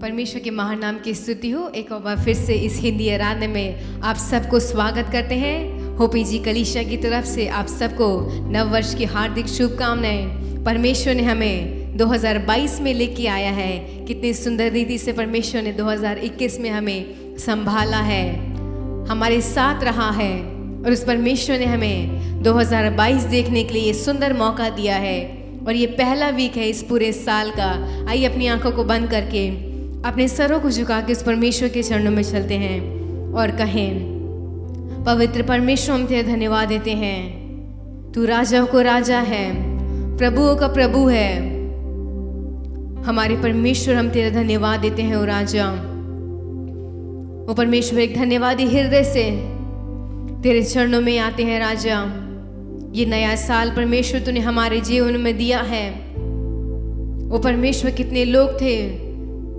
परमेश्वर के महान नाम की स्तुति हो। एक और बार फिर से इस हिंदी आराधना में आप सबको स्वागत करते हैं। होपीजी कलीसिया की तरफ से आप सबको नव वर्ष की हार्दिक शुभकामनाएं। परमेश्वर ने हमें 2022 में लेके आया है। कितनी सुंदर रीति से परमेश्वर ने 2021 में हमें संभाला है, हमारे साथ रहा है, और उस परमेश्वर ने हमें 2022 देखने के लिए ये सुंदर मौका दिया है। और ये पहला वीक है इस पूरे साल का। आइए अपनी आंखों को बंद करके अपने सरों को झुका के उस परमेश्वर के चरणों में चलते हैं और कहें, पवित्र परमेश्वर हम तेरा धन्यवाद देते हैं। तू राजाओं को राजा है, प्रभुओं का प्रभु है। हमारे परमेश्वर हम तेरा धन्यवाद देते हैं। ओ राजा, वो परमेश्वर एक धन्यवादी हृदय से तेरे चरणों में आते हैं। राजा, ये नया साल परमेश्वर तूने हमारे जीवन में दिया है। वो परमेश्वर कितने लोग थे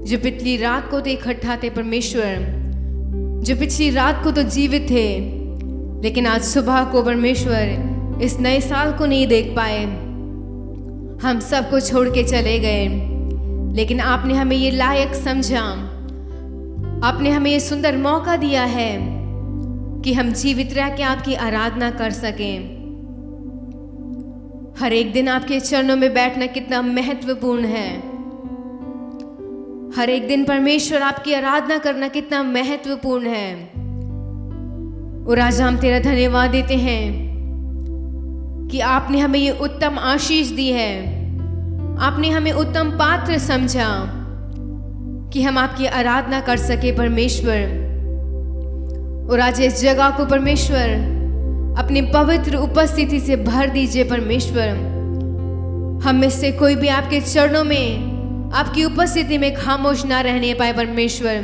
जो पिछली रात को तो इकट्ठा थे परमेश्वर, जो पिछली रात को तो जीवित थे, लेकिन आज सुबह को परमेश्वर इस नए साल को नहीं देख पाए। हम सबको छोड़ के चले गए, लेकिन आपने हमें ये लायक समझा। आपने हमें ये सुंदर मौका दिया है कि हम जीवित रह के आपकी आराधना कर सकें। हर एक दिन आपके चरणों में बैठना कितना महत्वपूर्ण है। हर एक दिन परमेश्वर आपकी आराधना करना कितना महत्वपूर्ण है। और राजा, हम तेरा धन्यवाद देते हैं कि आपने हमें ये उत्तम आशीष दी है। आपने हमें उत्तम पात्र समझा कि हम आपकी आराधना कर सके परमेश्वर। और आज इस जगह को परमेश्वर अपनी पवित्र उपस्थिति से भर दीजिए परमेश्वर। हम में से कोई भी आपके चरणों में, आपकी उपस्थिति में खामोश ना रहने पाए परमेश्वर।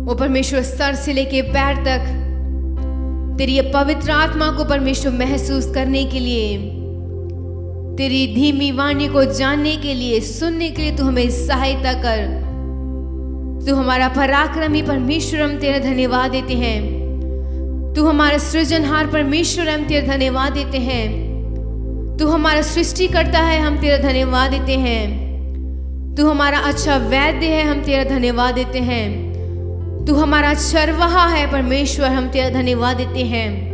वो परमेश्वर सर से लेके पैर तक तेरी ये पवित्र आत्मा को परमेश्वर महसूस करने के लिए, तेरी धीमी वाणी को जानने के लिए, सुनने के लिए तू हमें सहायता कर। तू हमारा पराक्रमी परमेश्वर, हम तेरा धन्यवाद देते हैं। तू हमारा सृजनहार परमेश्वर, हम तेरा धन्यवाद देते हैं। तू हमारा सृष्टि करता है, हम तेरा धन्यवाद देते हैं। तू हमारा अच्छा वैद्य है, हम तेरा धन्यवाद देते हैं। तू हमारा चरवाहा है परमेश्वर, हम तेरा धन्यवाद देते हैं।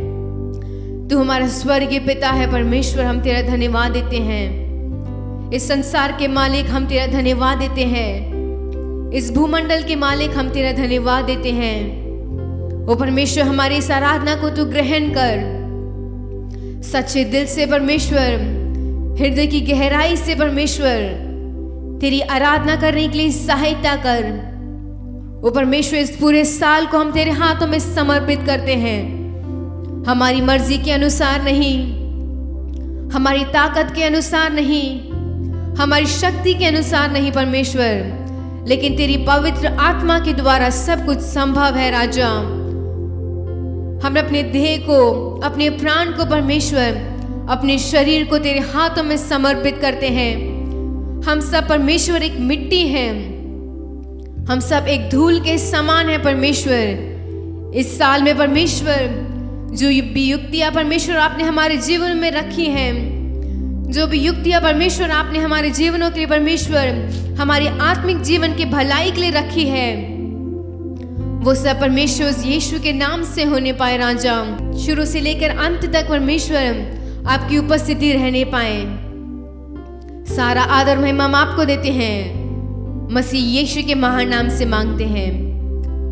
तू हमारा स्वर्गीय पिता है परमेश्वर, हम तेरा धन्यवाद देते हैं। इस संसार के मालिक, हम तेरा धन्यवाद देते हैं। इस भूमंडल के मालिक, हम तेरा धन्यवाद देते हैं। ओ परमेश्वर, हमारी इस आराधना को तू ग्रहण कर सच्चे दिल से परमेश्वर, हृदय की गहराई से परमेश्वर, तेरी आराधना करने के लिए सहायता कर। ओ परमेश्वर, इस पूरे साल को हम तेरे हाथों में समर्पित करते हैं। हमारी मर्जी के अनुसार नहीं, हमारी ताकत के अनुसार नहीं, हमारी शक्ति के अनुसार नहीं परमेश्वर, लेकिन तेरी पवित्र आत्मा के द्वारा सब कुछ संभव है। राजा, हम अपने देह को, अपने प्राण को परमेश्वर, अपने शरीर को तेरे हाथों में समर्पित करते हैं। हम सब परमेश्वर एक मिट्टी हैं, हम सब एक धूल के समान है परमेश्वर। इस साल में परमेश्वर, जो भी युक्तियां परमेश्वर आपने हमारे जीवन में रखी हैं, जो भी युक्तियां परमेश्वर आपने हमारे जीवनों के लिए परमेश्वर, हमारे आत्मिक जीवन की भलाई के लिए रखी है, वो सब परमेश्वर यीशु के नाम से होने पाए। राजा, शुरू से लेकर अंत तक परमेश्वर आपकी उपस्थिति रहने पाए। सारा आदर महिमा हम आपको देते हैं, मसीह यीशु के महान नाम से मांगते हैं,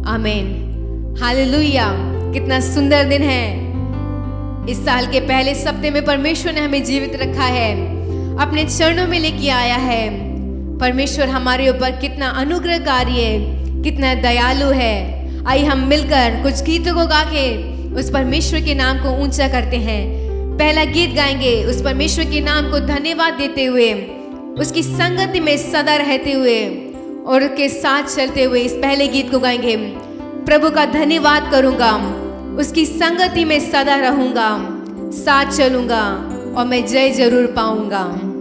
आमीन। हालेलुया। कितना सुंदर दिन है। इस साल के पहले सप्ताह में परमेश्वर ने हमें जीवित रखा है, अपने चरणों में लेके आया है। परमेश्वर हमारे ऊपर कितना अनुग्रहकारी है, कितना दयालु है। आइए हम मिलकर कुछ गीतों को गा के उस परमेश्वर के नाम को ऊंचा करते हैं। पहला गीत गाएंगे उस परमेश्वर के नाम को धन्यवाद देते हुए, उसकी संगति में सदा रहते हुए और उसके साथ चलते हुए। इस पहले गीत को गाएंगे, प्रभु का धन्यवाद करूंगा, उसकी संगति में सदा रहूंगा, साथ चलूंगा और मैं जय जरूर पाऊंगा।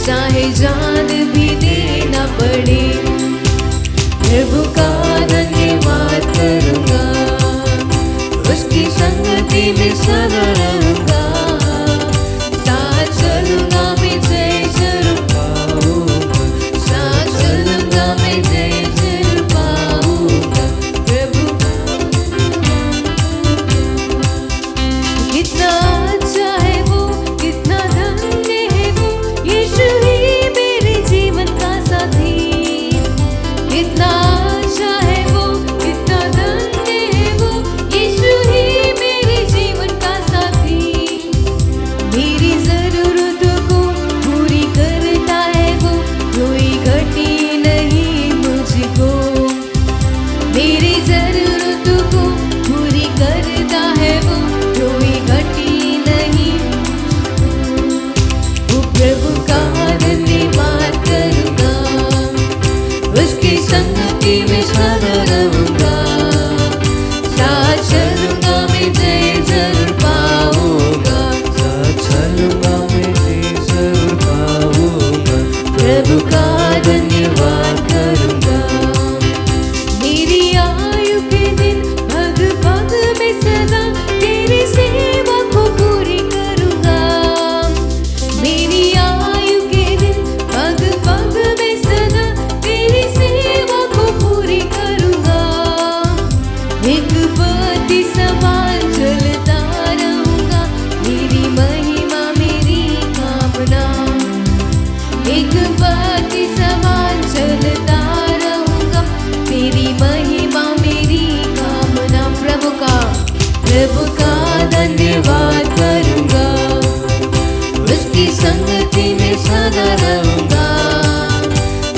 चाहे जान भी देना पड़े, प्रभु का धन्यवाद करूंगा, उसकी संगति में सदा रहूंगा, साथ चलूंगा मैं जय जरूर पाऊंगा, साथ चलूंगा मैं जय जरूर पाऊंगा। प्रभु कितना अच्छा है वो, कितना धन्य है वो, यीशु ही मेरे जीवन का साथी। कितना अच्छा है वो, कितना धन्य है वो, यीशु ही मेरे जीवन का साथी। मेरी जरूरतों को पूरी करता है वो, कोई घटी नहीं मुझको। मेरी जरूरतों को पूरी करता है वो, कोई घटी नहीं। वो प्रभु का धन्यवाद करूंगा, उसकी संगति में सदा रहूंगा, साथ चलूंगा मैं जय जरूर पाऊंगा, साथ चलूंगा मैं जय जरूर पाऊंगा। प्रभु का धन्यवाद करूंगा। मेरी आयु के दिन पग पग में सदा तेरी सेवा को पूरी करूंगा। मेरी आयु के दिन पग पग में सदा तेरी सेवा को पूरी करूंगा। एक पति समान चलता रहूंगा, मेरी महिमा मेरी कामना। एक पति समान चलता रहूंगा, तेरी महिमा मेरी कामना। प्रभु का धन्यवाद करूंगा, उसकी संगति में सदा रहूंगा,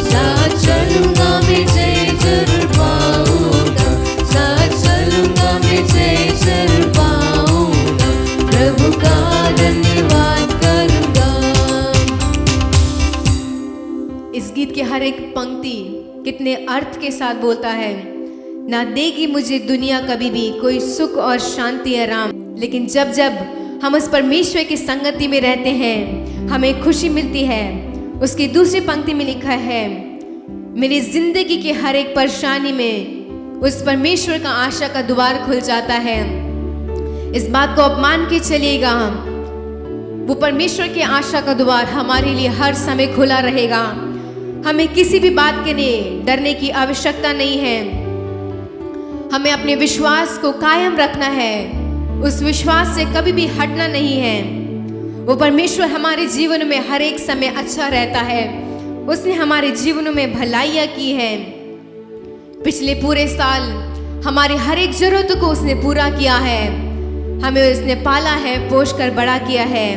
साथ चलूंगा मैं जय जरूर पाऊंगा, साथ चलूंगा मैं जय जरूर पाऊंगा। प्रभु का धन्यवाद करूंगा। इस गीत की हर एक पंक्ति कितने अर्थ के साथ बोलता है। ना देगी मुझे दुनिया कभी भी कोई सुख और शांति आराम, लेकिन जब जब हम उस परमेश्वर की संगति में रहते हैं हमें खुशी मिलती है। उसकी दूसरी पंक्ति में लिखा है, मेरी जिंदगी की हर एक परेशानी में उस परमेश्वर का आशा का द्वार खुल जाता है। इस बात को आप मान के चलिएगा, वो परमेश्वर की आशा का द्वार हमारे लिए हर समय खुला रहेगा। हमें किसी भी बात के लिए डरने की आवश्यकता नहीं है। हमें अपने विश्वास को कायम रखना है, उस विश्वास से कभी भी हटना नहीं है। वो परमेश्वर हमारे जीवन में हर एक समय अच्छा रहता है। उसने हमारे जीवनों में भलाइयाँ की हैं। पिछले पूरे साल हमारी हर एक जरूरत को उसने पूरा किया है। हमें उसने पाला है, पोष कर बड़ा किया है,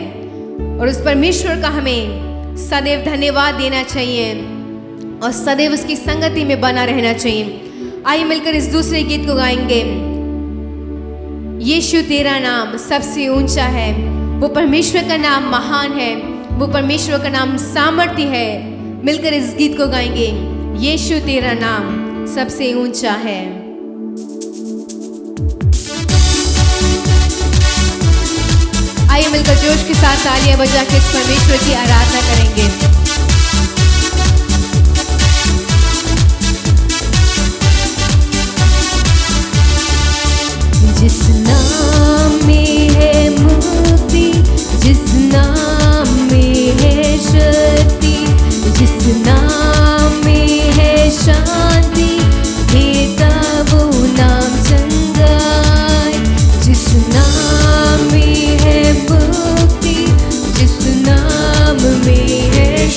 और उस परमेश्वर का हमें सदैव धन्यवाद देना चाहिए और सदैव उसकी संगति में बना रहना चाहिए। आइए मिलकर इस दूसरे गीत को गाएंगे। यीशु तेरा नाम सबसे ऊंचा है, वो परमेश्वर का नाम महान है, वो परमेश्वर का नाम सामर्थ्य है। मिलकर इस गीत को गाएंगे, यीशु तेरा नाम सबसे ऊंचा है। आइए मिलकर जोश के साथ तालियां बजा के इस परमेश्वर की आराधना करेंगे। जिस नाम में है मुक्ति, जिस नाम में है शक्ति, जिस नाम में है शांति, देता वो नाम चंगा। जिस नाम में है मुक्ति, जिस नाम में है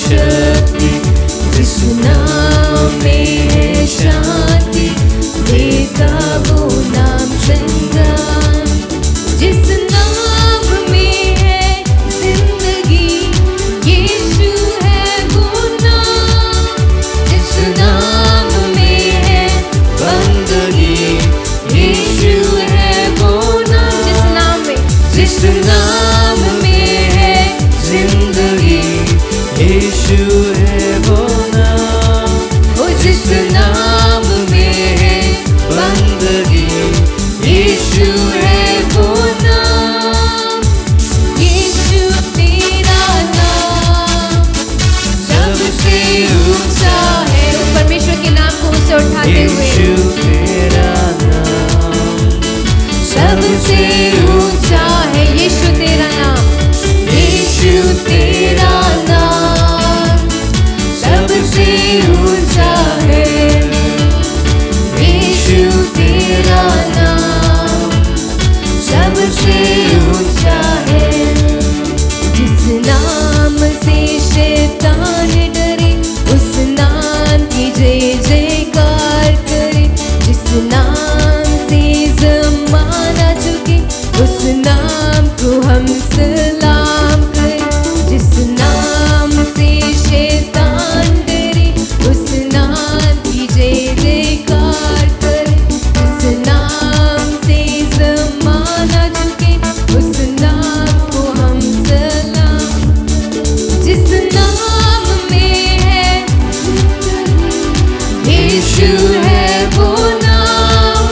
यीशु है वो नाम,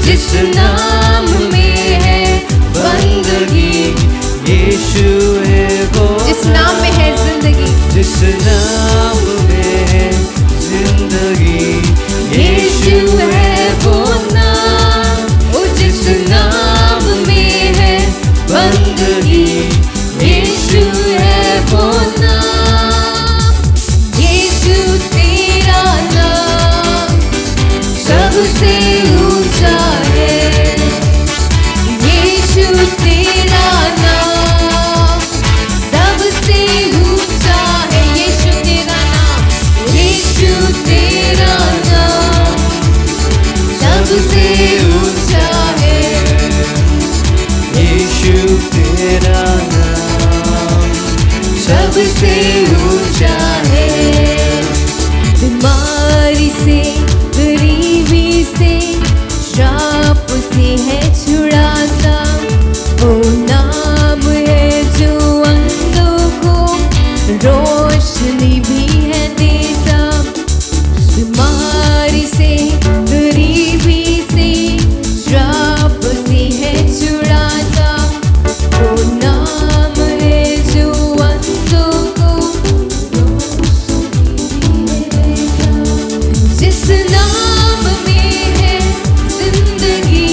जिस नाम में है बंदगी। यीशु है वो जिस नाम में है जिंदगी, जिस नाम में है जिंदगी। यीशु है वो नाम, ओ जिस नाम में है बंदगी। यीशु है वो नाम, यीशु तेरा नाम सबसे ऊंचा है। यीशु तेरा नाम सबसे ऊंचा है। यीशु तेरा नाम, यीशु तेरा नाम सबसे ऊंचा है। यीशु तेरा नाम सबसे ऊंचा है। बीमारी से, गरीबी से, श्राप से है छुड़ाता। वो नाम है जो अंधों को रोशनी भी है देता। बीमारी से, गरीबी से, श्राप से है छुड़ाता। वो नाम है जो अंधों को रोशनी भी है देता। जिस नाम में है जिंदगी,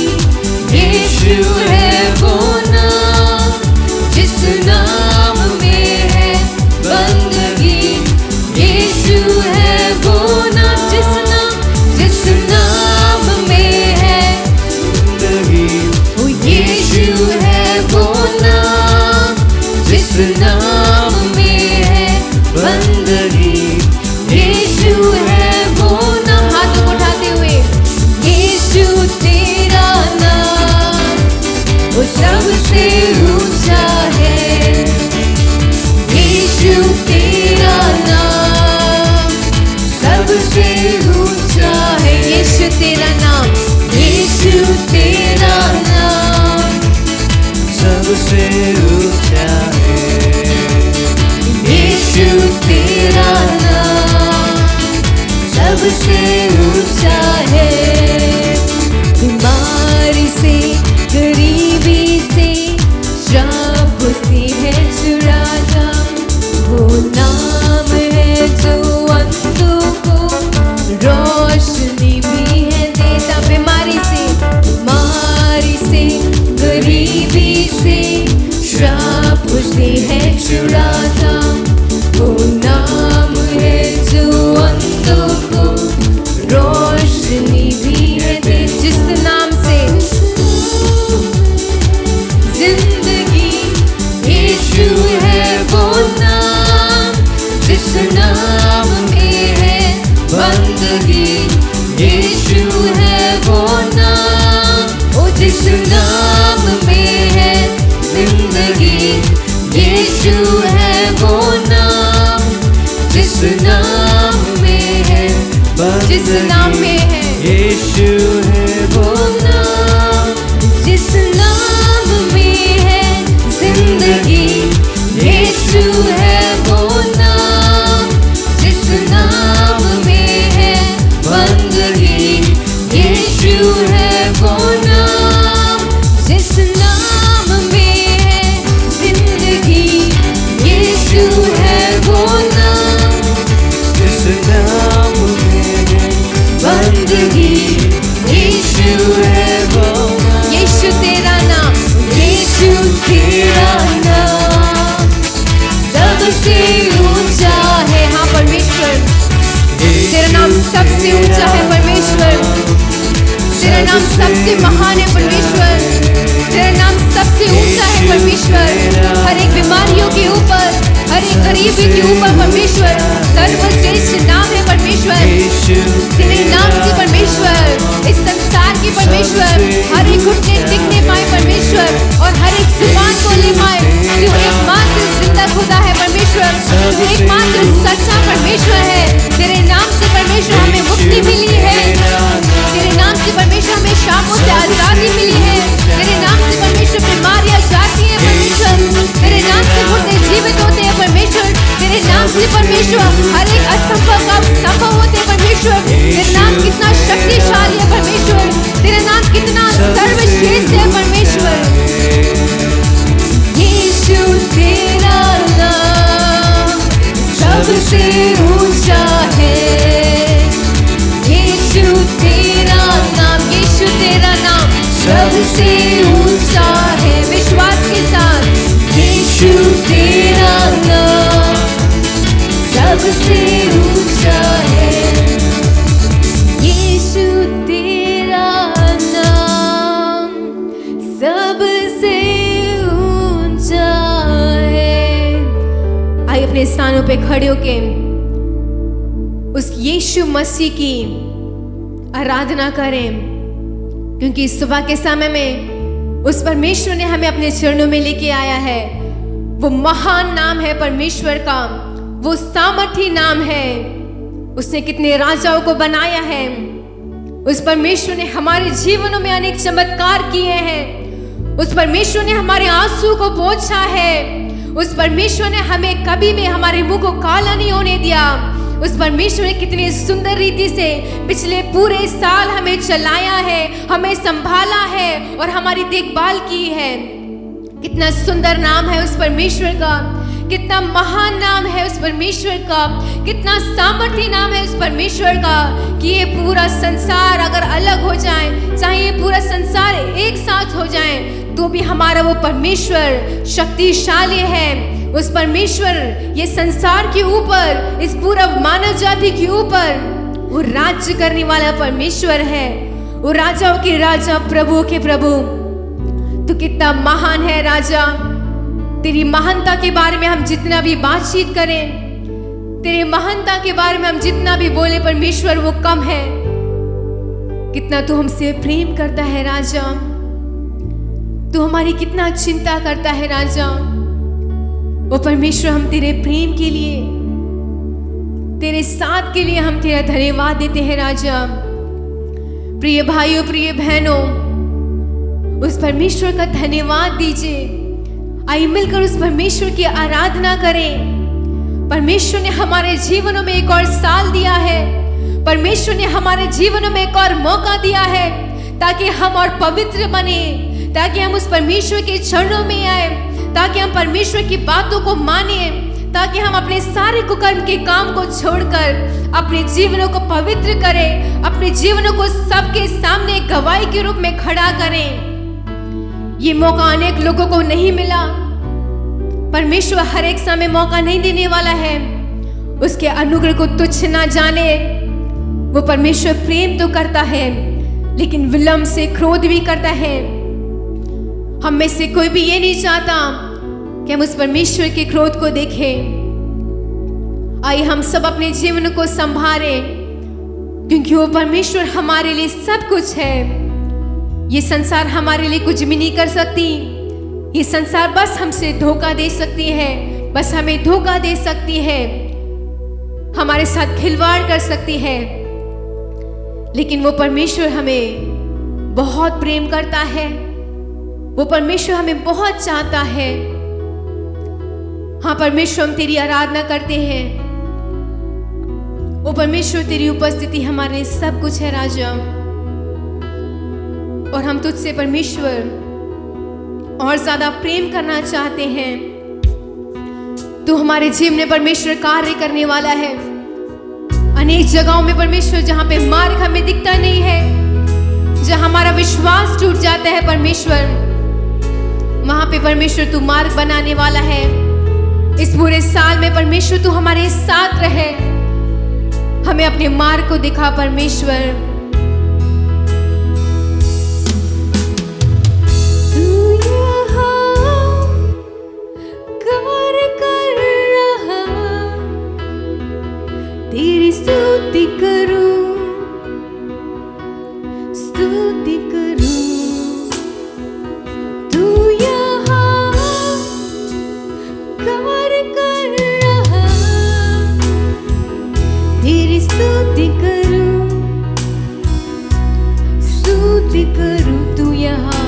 यीशु है वो नाम, जिस नाम में है बंदगी। यीशु है वो नाम, जिस नाम में है जिंदगी। वो यीशु है वो नाम, जिस नाम में है बंदगी। यीशु है वो नाम। हाथों को उठाते हुए, यीशु तेरा नाम वो सबसे ऊंचा है। यीशु तेरा नाम सबसे ऊंचा है। यीशु तेरा नाम, यीशु तेरा नाम सबसे ऊंचा है। यीशु तेरा नाम सबसे ऊंचा है। बीमारी से, गरीबी से, श्राप से है छुड़ाता। वो नाम है जो अंधों को रोशनी भी है देता। बीमारी से, गरीबी से, श्राप से है छुड़ाता। वो नाम है जो अंधों को रोशनी भी है देता। जिस नाम से जिंदगी, यीशु है वो नाम, जिस नाम में है बंदगी। यीशु है वो नाम, ओ जिस नाम में है जिंदगी। यीशु है वो नाम, जिस नाम में है, जिस नाम में है यीशु है वो नाम, जिस नाम में है जिंदगी। यीशु है वो नाम, जिस नाम में है बंदगी। यीशु है वो नाम, जिस नाम में है जिंदगी। यीशु है वो नाम, जिस नाम में है बंदगी। यीशु है वो नाम, यीशु तेरा नाम, यीशु तेरा नाम सबसे ऊंचा है। हाँ परमेश्वर, तेरा नाम सबसे ऊंचा है परमेश्वर। तेरा नाम सबसे महान है परमेश्वर। तेरा नाम सबसे ऊंचा है परमेश्वर। हर एक बीमारियों के ऊपर, हर एक गरीबी के ऊपर परमेश्वर सर्वश्रेष्ठ नाम है परमेश्वर। तेरे नाम से परमेश्वर इस संसार के परमेश्वर हर एक घुटने टिकने पाए परमेश्वर, और हर एक जुबान बोलने पाए तू एकमात्र जिंदा खुदा है परमेश्वर। तू एकमात्र सच्चा परमेश्वर है। तेरे नाम से परमेश्वर हमें मुक्ति मिली है। तेरे नाम से परमेश्वर हमें शापों से आजादी मिली है। तेरे नाम से परमेश्वर बीमारियां जाती हैं परमेश्वर। तेरे नाम से मुर्दे जीवित होते हैं परमेश्वर। तेरे नाम से परमेश्वर हर एक असंभव का संभव होते हैं परमेश्वर। तेरे अपने स्थानों पे खड़े होके उस यीशु मसीह की आराधना करें, क्योंकि सुबह के समय में उस परमेश्वर ने हमें अपने चरणों में लेके आया है। वो महान नाम है परमेश्वर का, वो सामर्थी नाम है। उसने कितने राजाओं को बनाया है। उस परमेश्वर ने हमारे जीवनों में अनेक चमत्कार किए हैं। उस परमेश्वर ने हमारे आंसू को पोंछा है। उस परमेश्वर ने हमें कभी भी हमारे मुंह को काला नहीं होने दिया। उस परमेश्वर ने कितनी सुंदर रीति से पिछले पूरे साल हमें चलाया है, हमें संभाला है और हमारी देखभाल की है। कितना सुंदर नाम है उस परमेश्वर का, कितना महान नाम है उस परमेश्वर का, कितना सामर्थी नाम है उस परमेश्वर का कि ये पूरा संसार अगर अलग हो जाए, चाहे ये पूरा संसार एक साथ हो जाए, तो भी हमारा वो परमेश्वर शक्तिशाली है। उस परमेश्वर ये संसार के ऊपर, इस पूरा मानव जाति के ऊपर वो राज्य करने वाला परमेश्वर है। वो राजाओं के राजा, प्रभु के प्रभु। तो कितना महान है राजा। तेरी महानता के बारे में हम जितना भी बातचीत करें, तेरे महानता के बारे में हम जितना भी बोले परमेश्वर, वो कम है। कितना तू हमसे प्रेम करता है राजा, तू हमारी कितना चिंता करता है राजा। वो परमेश्वर, हम तेरे प्रेम के लिए, तेरे साथ के लिए हम तेरा धन्यवाद देते हैं राजा। प्रिय भाइयों, प्रिय बहनों, उस परमेश्वर का धन्यवाद दीजिए। आइए मिलकर उस परमेश्वर की आराधना करें। परमेश्वर ने हमारे जीवनों में एक और साल दिया है। परमेश्वर ने हमारे जीवनों में एक और मौका दिया है ताकि हम और पवित्र बने, ताकि हम उस परमेश्वर के चरणों में आए, ताकि हम परमेश्वर की बातों को माने, ताकि हम अपने सारे कुकर्म के काम को छोड़कर अपने जीवनों को पवित्र करें, अपने जीवनों को सबके सामने गवाही के रूप में खड़ा करें। ये मौका अनेक लोगों को नहीं मिला। परमेश्वर हर एक समय मौका नहीं देने वाला है। उसके अनुग्रह को तुच्छ ना जाने। वो परमेश्वर प्रेम तो करता है, लेकिन विलंब से क्रोध भी करता है। हम में से कोई भी ये नहीं चाहता कि हम उस परमेश्वर के क्रोध को देखें। आइए हम सब अपने जीवन को संभालें, क्योंकि वो परमेश्वर हमारे लिए सब कुछ है। ये संसार हमारे लिए कुछ भी नहीं कर सकती। ये संसार बस हमसे धोखा दे सकती है, बस हमें धोखा दे सकती है, हमारे साथ खिलवाड़ कर सकती है। लेकिन वो परमेश्वर हमें बहुत प्रेम करता है। वो परमेश्वर हमें बहुत चाहता है। हाँ परमेश्वर, हम तेरी आराधना करते हैं। वो परमेश्वर, तेरी उपस्थिति हमारे लिए सब कुछ है राजा। और हम तुझसे परमेश्वर और ज्यादा प्रेम करना चाहते हैं। तू हमारे जीवन में परमेश्वर कार्य करने वाला है। अनेक जगहों में परमेश्वर, जहां पे मार्ग हमें दिखता नहीं है, जहां हमारा विश्वास टूट जाता है परमेश्वर, वहां पे परमेश्वर तू मार्ग बनाने वाला है। इस पूरे साल में परमेश्वर तू हमारे साथ रहे, हमें अपने मार्ग को दिखा परमेश्वर। स्तुति करूं, स्तुति करूं, तू यहाँ कार्य कर रहा। तेरी स्तुति करूं, स्तुति करूं, तू यहाँ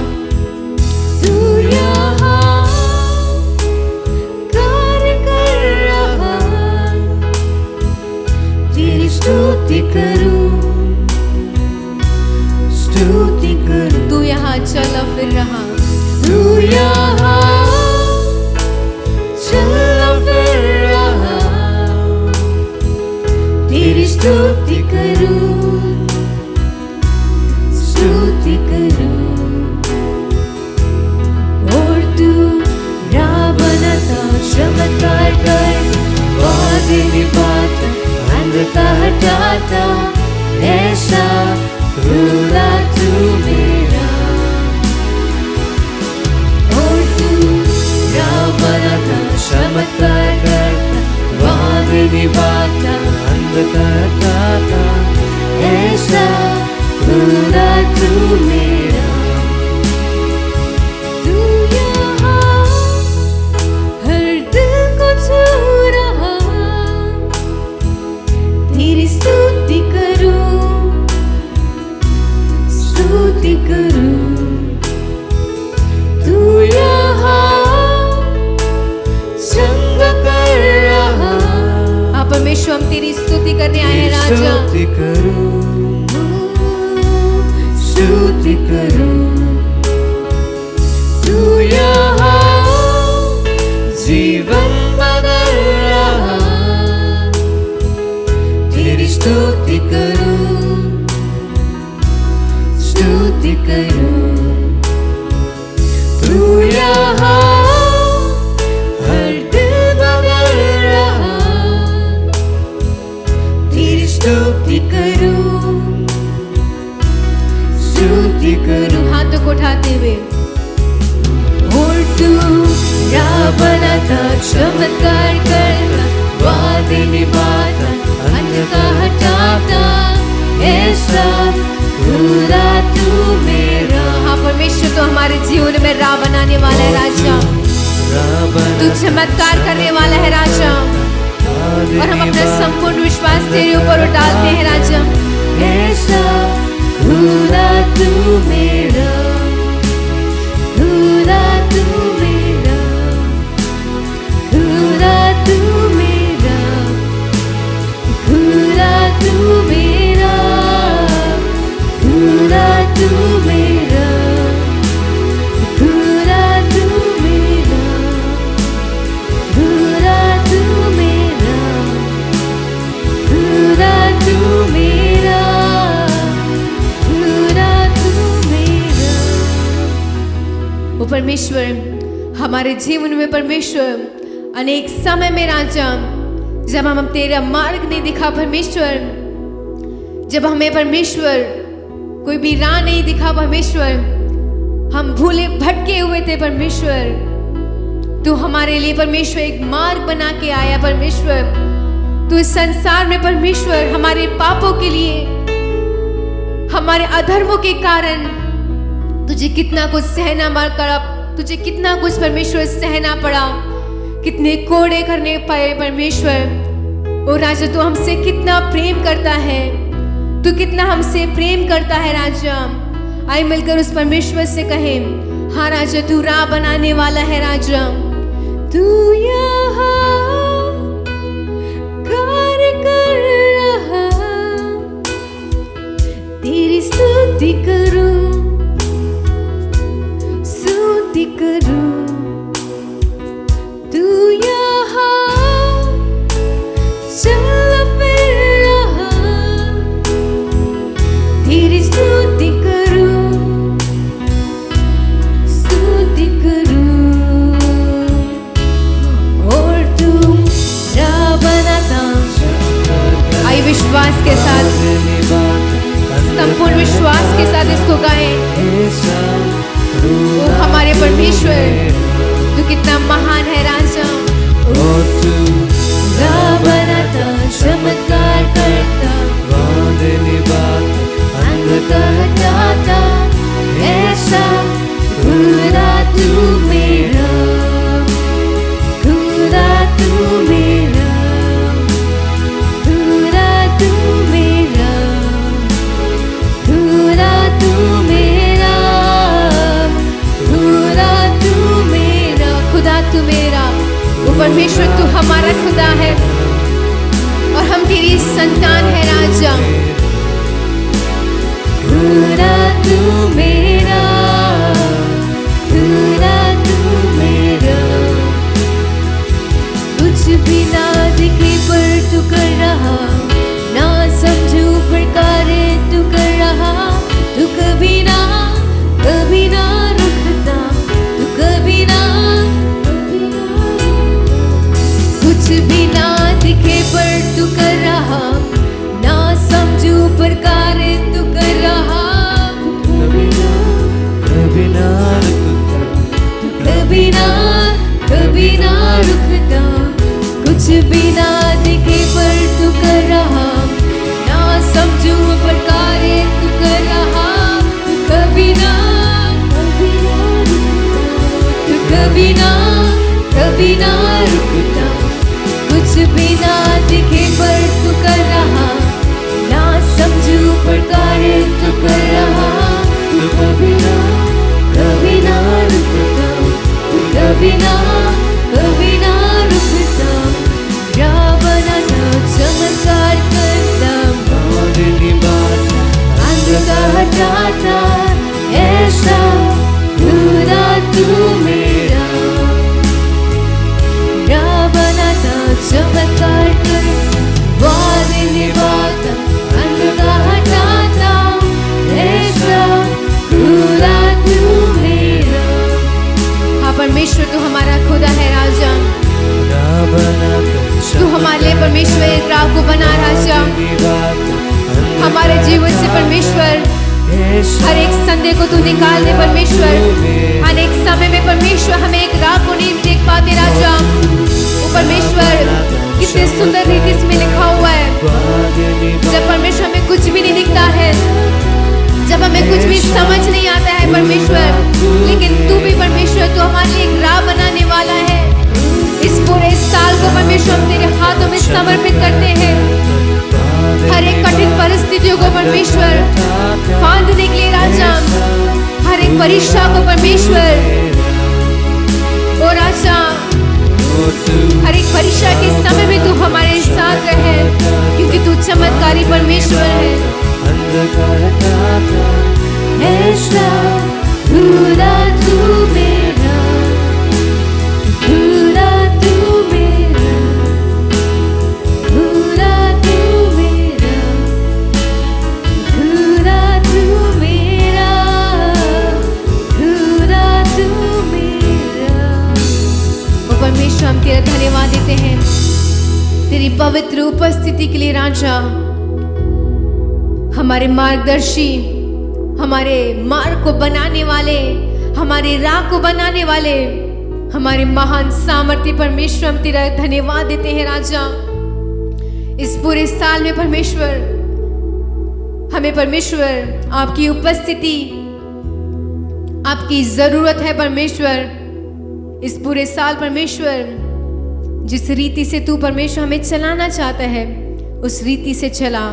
कार्य कर रहा। तेरी स्तुति करूं, स्तुति करूं, तू यहाँ चला फिर रहा। तू यहाँ चला फिर रहा। तेरी स्तुति करूं, स्तुति करूं, और तू राह बनाता, चमत्कार कर, बादल पाता, अंधकार हटाता, ऐसा खुदा तू मेरा। और तू राह बनाता, चमत्कार करता, खुदा तू मेरा, तू यहाँ हर दिल को छू रहा, तेरी स्तुति करूं, स्तुति करूं, तू यहाँ चंग कर रहा। हाँ परमेश्वर, हम तेरी स्तुति करने आए हैं राजा। स्तुति करूं, स्तुति करूं, तू यहाँ जीवन बदल रहा, तेरी स्तुति करूं, स्तुति करूं, तू यहाँ हर दिल बदल रहा, तेरी स्तुति करूं, स्तुति करूं। हाथों को उठाते हुए और तू राह बनाता, चमत्कार करता, वादे निभाता, अंधकार हटाता, ऐसा खुदा तू मेरा। हाँ परमेश्वर, तो हमारे जीवन में राह बनाने वाला है राजा, तू चमत्कार करने वाला है राजा, और हम अपना संपूर्ण विश्वास तेरे ऊपर डालते हैं राजा। ऐसा खुदा तू मेरा, खुदा तू मेरा, खुदा तू मेरा, खुदा तू मेरा, खुदा तू मेरा, खुदा तू मेरा, खुदा तू मेरा, खुदा तू मेरा, खुदा तू मेरा। वो परमेश्वर, हमारे जीवन में परमेश्वर अनेक समय में राजा, जब हम तेरा मार्ग नहीं दिखा परमेश्वर, जब हमें परमेश्वर कोई भी राह नहीं दिखा परमेश्वर, हम भूले भटके हुए थे परमेश्वर, तू हमारे लिए परमेश्वर एक मार्ग बना के आया परमेश्वर। तू इस संसार में परमेश्वर हमारे पापों के लिए, हमारे अधर्मों के कारण तुझे कितना कुछ सहना पड़ा, तुझे कितना कुछ परमेश्वर सहना पड़ा, कितने कोड़े करने पड़े परमेश्वर। ओ राजा, तू हमसे कितना प्रेम करता है, तू कितना हमसे प्रेम करता है राजा। आइए मिलकर उस परमेश्वर से कहें, हाँ राजा, तू राह बनाने वाला है राजा। तू यहाँ कार्य कर रहा, तेरी स्तुति करूं, स्तुति करूं, तू यहाँ चल फिर रहा, तेरी स्तुति करूं, स्तुति करूं, और तू राह बनाता। आइए विश्वास के साथ, संपूर्ण विश्वास के साथ इसको गाएं। वो हमारे परमेश्वर, तू कितना महान है राजा। राह बनाता, चमत्कार करता, वादे निभाता, अंधकार हटाता, ऐसा खुदा तू मेरा, खुदा तू मेरा, खुदा तू मेरा, खुदा तू मेरा, खुदा तू मेरा, खुदा तू मेरा, दाता ऐसा खुदा तू मेरा, राह बनाता चमत्कार कर, वादे निभाता अंधकार हटाता ऐसा खुदा तू मेरा। हाँ परमेश्वर तू हमारा खुदा है राजा, तू हमारे लिए परमेश्वर एक राह को बना राजा। हमारे जीवन से परमेश्वर हर एक संदेह को तू निकाल दे परमेश्वर। अनेक समय में परमेश्वर हमें एक राह को नहीं देख पाते राजा। वो परमेश्वर कितने सुंदर रीति इसमें लिखा हुआ है, जब परमेश्वर हमें कुछ भी नहीं दिखता है, जब हमें कुछ भी समझ नहीं आता है परमेश्वर, लेकिन तू भी परमेश्वर तू हमारे लिए एक राह बनाने वाला है। इस पूरे साल को परमेश्वर हम तेरे हाथों में समर्पित करते हैं। हर एक कठिन परिस्थितियों को परमेश्वर फांदने के लिए राजा, हर एक परीक्षा को परमेश्वर ओ राजा, हर एक परीक्षा के समय में तू हमारे साथ रहे, क्योंकि तू चमत्कारी परमेश्वर है। ऐसा खुदा तू मेरा, खुदा तू मेरा, खुदा तू मेरा, खुदा तू मेरा, खुदा तू मेरा। ओ परमेश्वर हम तेरा धन्यवाद देते हैं तेरी पवित्र उपस्थिति के लिए राजा। हमारे मार्गदर्शी, हमारे मार्ग को बनाने वाले, हमारे राह को बनाने वाले, हमारे महान सामर्थ्य परमेश्वर हम तेरा धन्यवाद देते हैं राजा। इस पूरे साल में परमेश्वर हमें परमेश्वर आपकी उपस्थिति, आपकी जरूरत है परमेश्वर। इस पूरे साल परमेश्वर जिस रीति से तू परमेश्वर हमें चलाना चाहता है उस रीति से चला।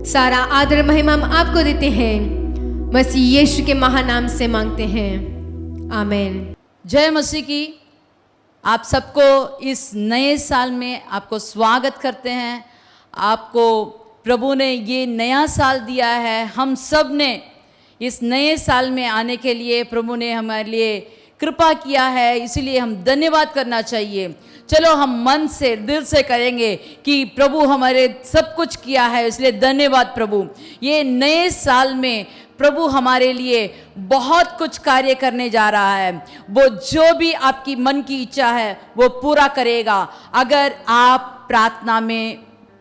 सारा आदर महिमा हम आपको देते हैं, मसीह यीशु के महानाम से मांगते हैं, आमीन। जय मसीह की। आप सबको इस नए साल में आपको स्वागत करते हैं। आपको प्रभु ने ये नया साल दिया है। हम सब ने इस नए साल में आने के लिए प्रभु ने हमारे लिए कृपा किया है, इसलिए हम धन्यवाद करना चाहिए। चलो हम मन से दिल से करेंगे कि प्रभु हमारे सब कुछ किया है, इसलिए धन्यवाद प्रभु। ये नए साल में प्रभु हमारे लिए बहुत कुछ कार्य करने जा रहा है। वो जो भी आपकी मन की इच्छा है वो पूरा करेगा, अगर आप प्रार्थना में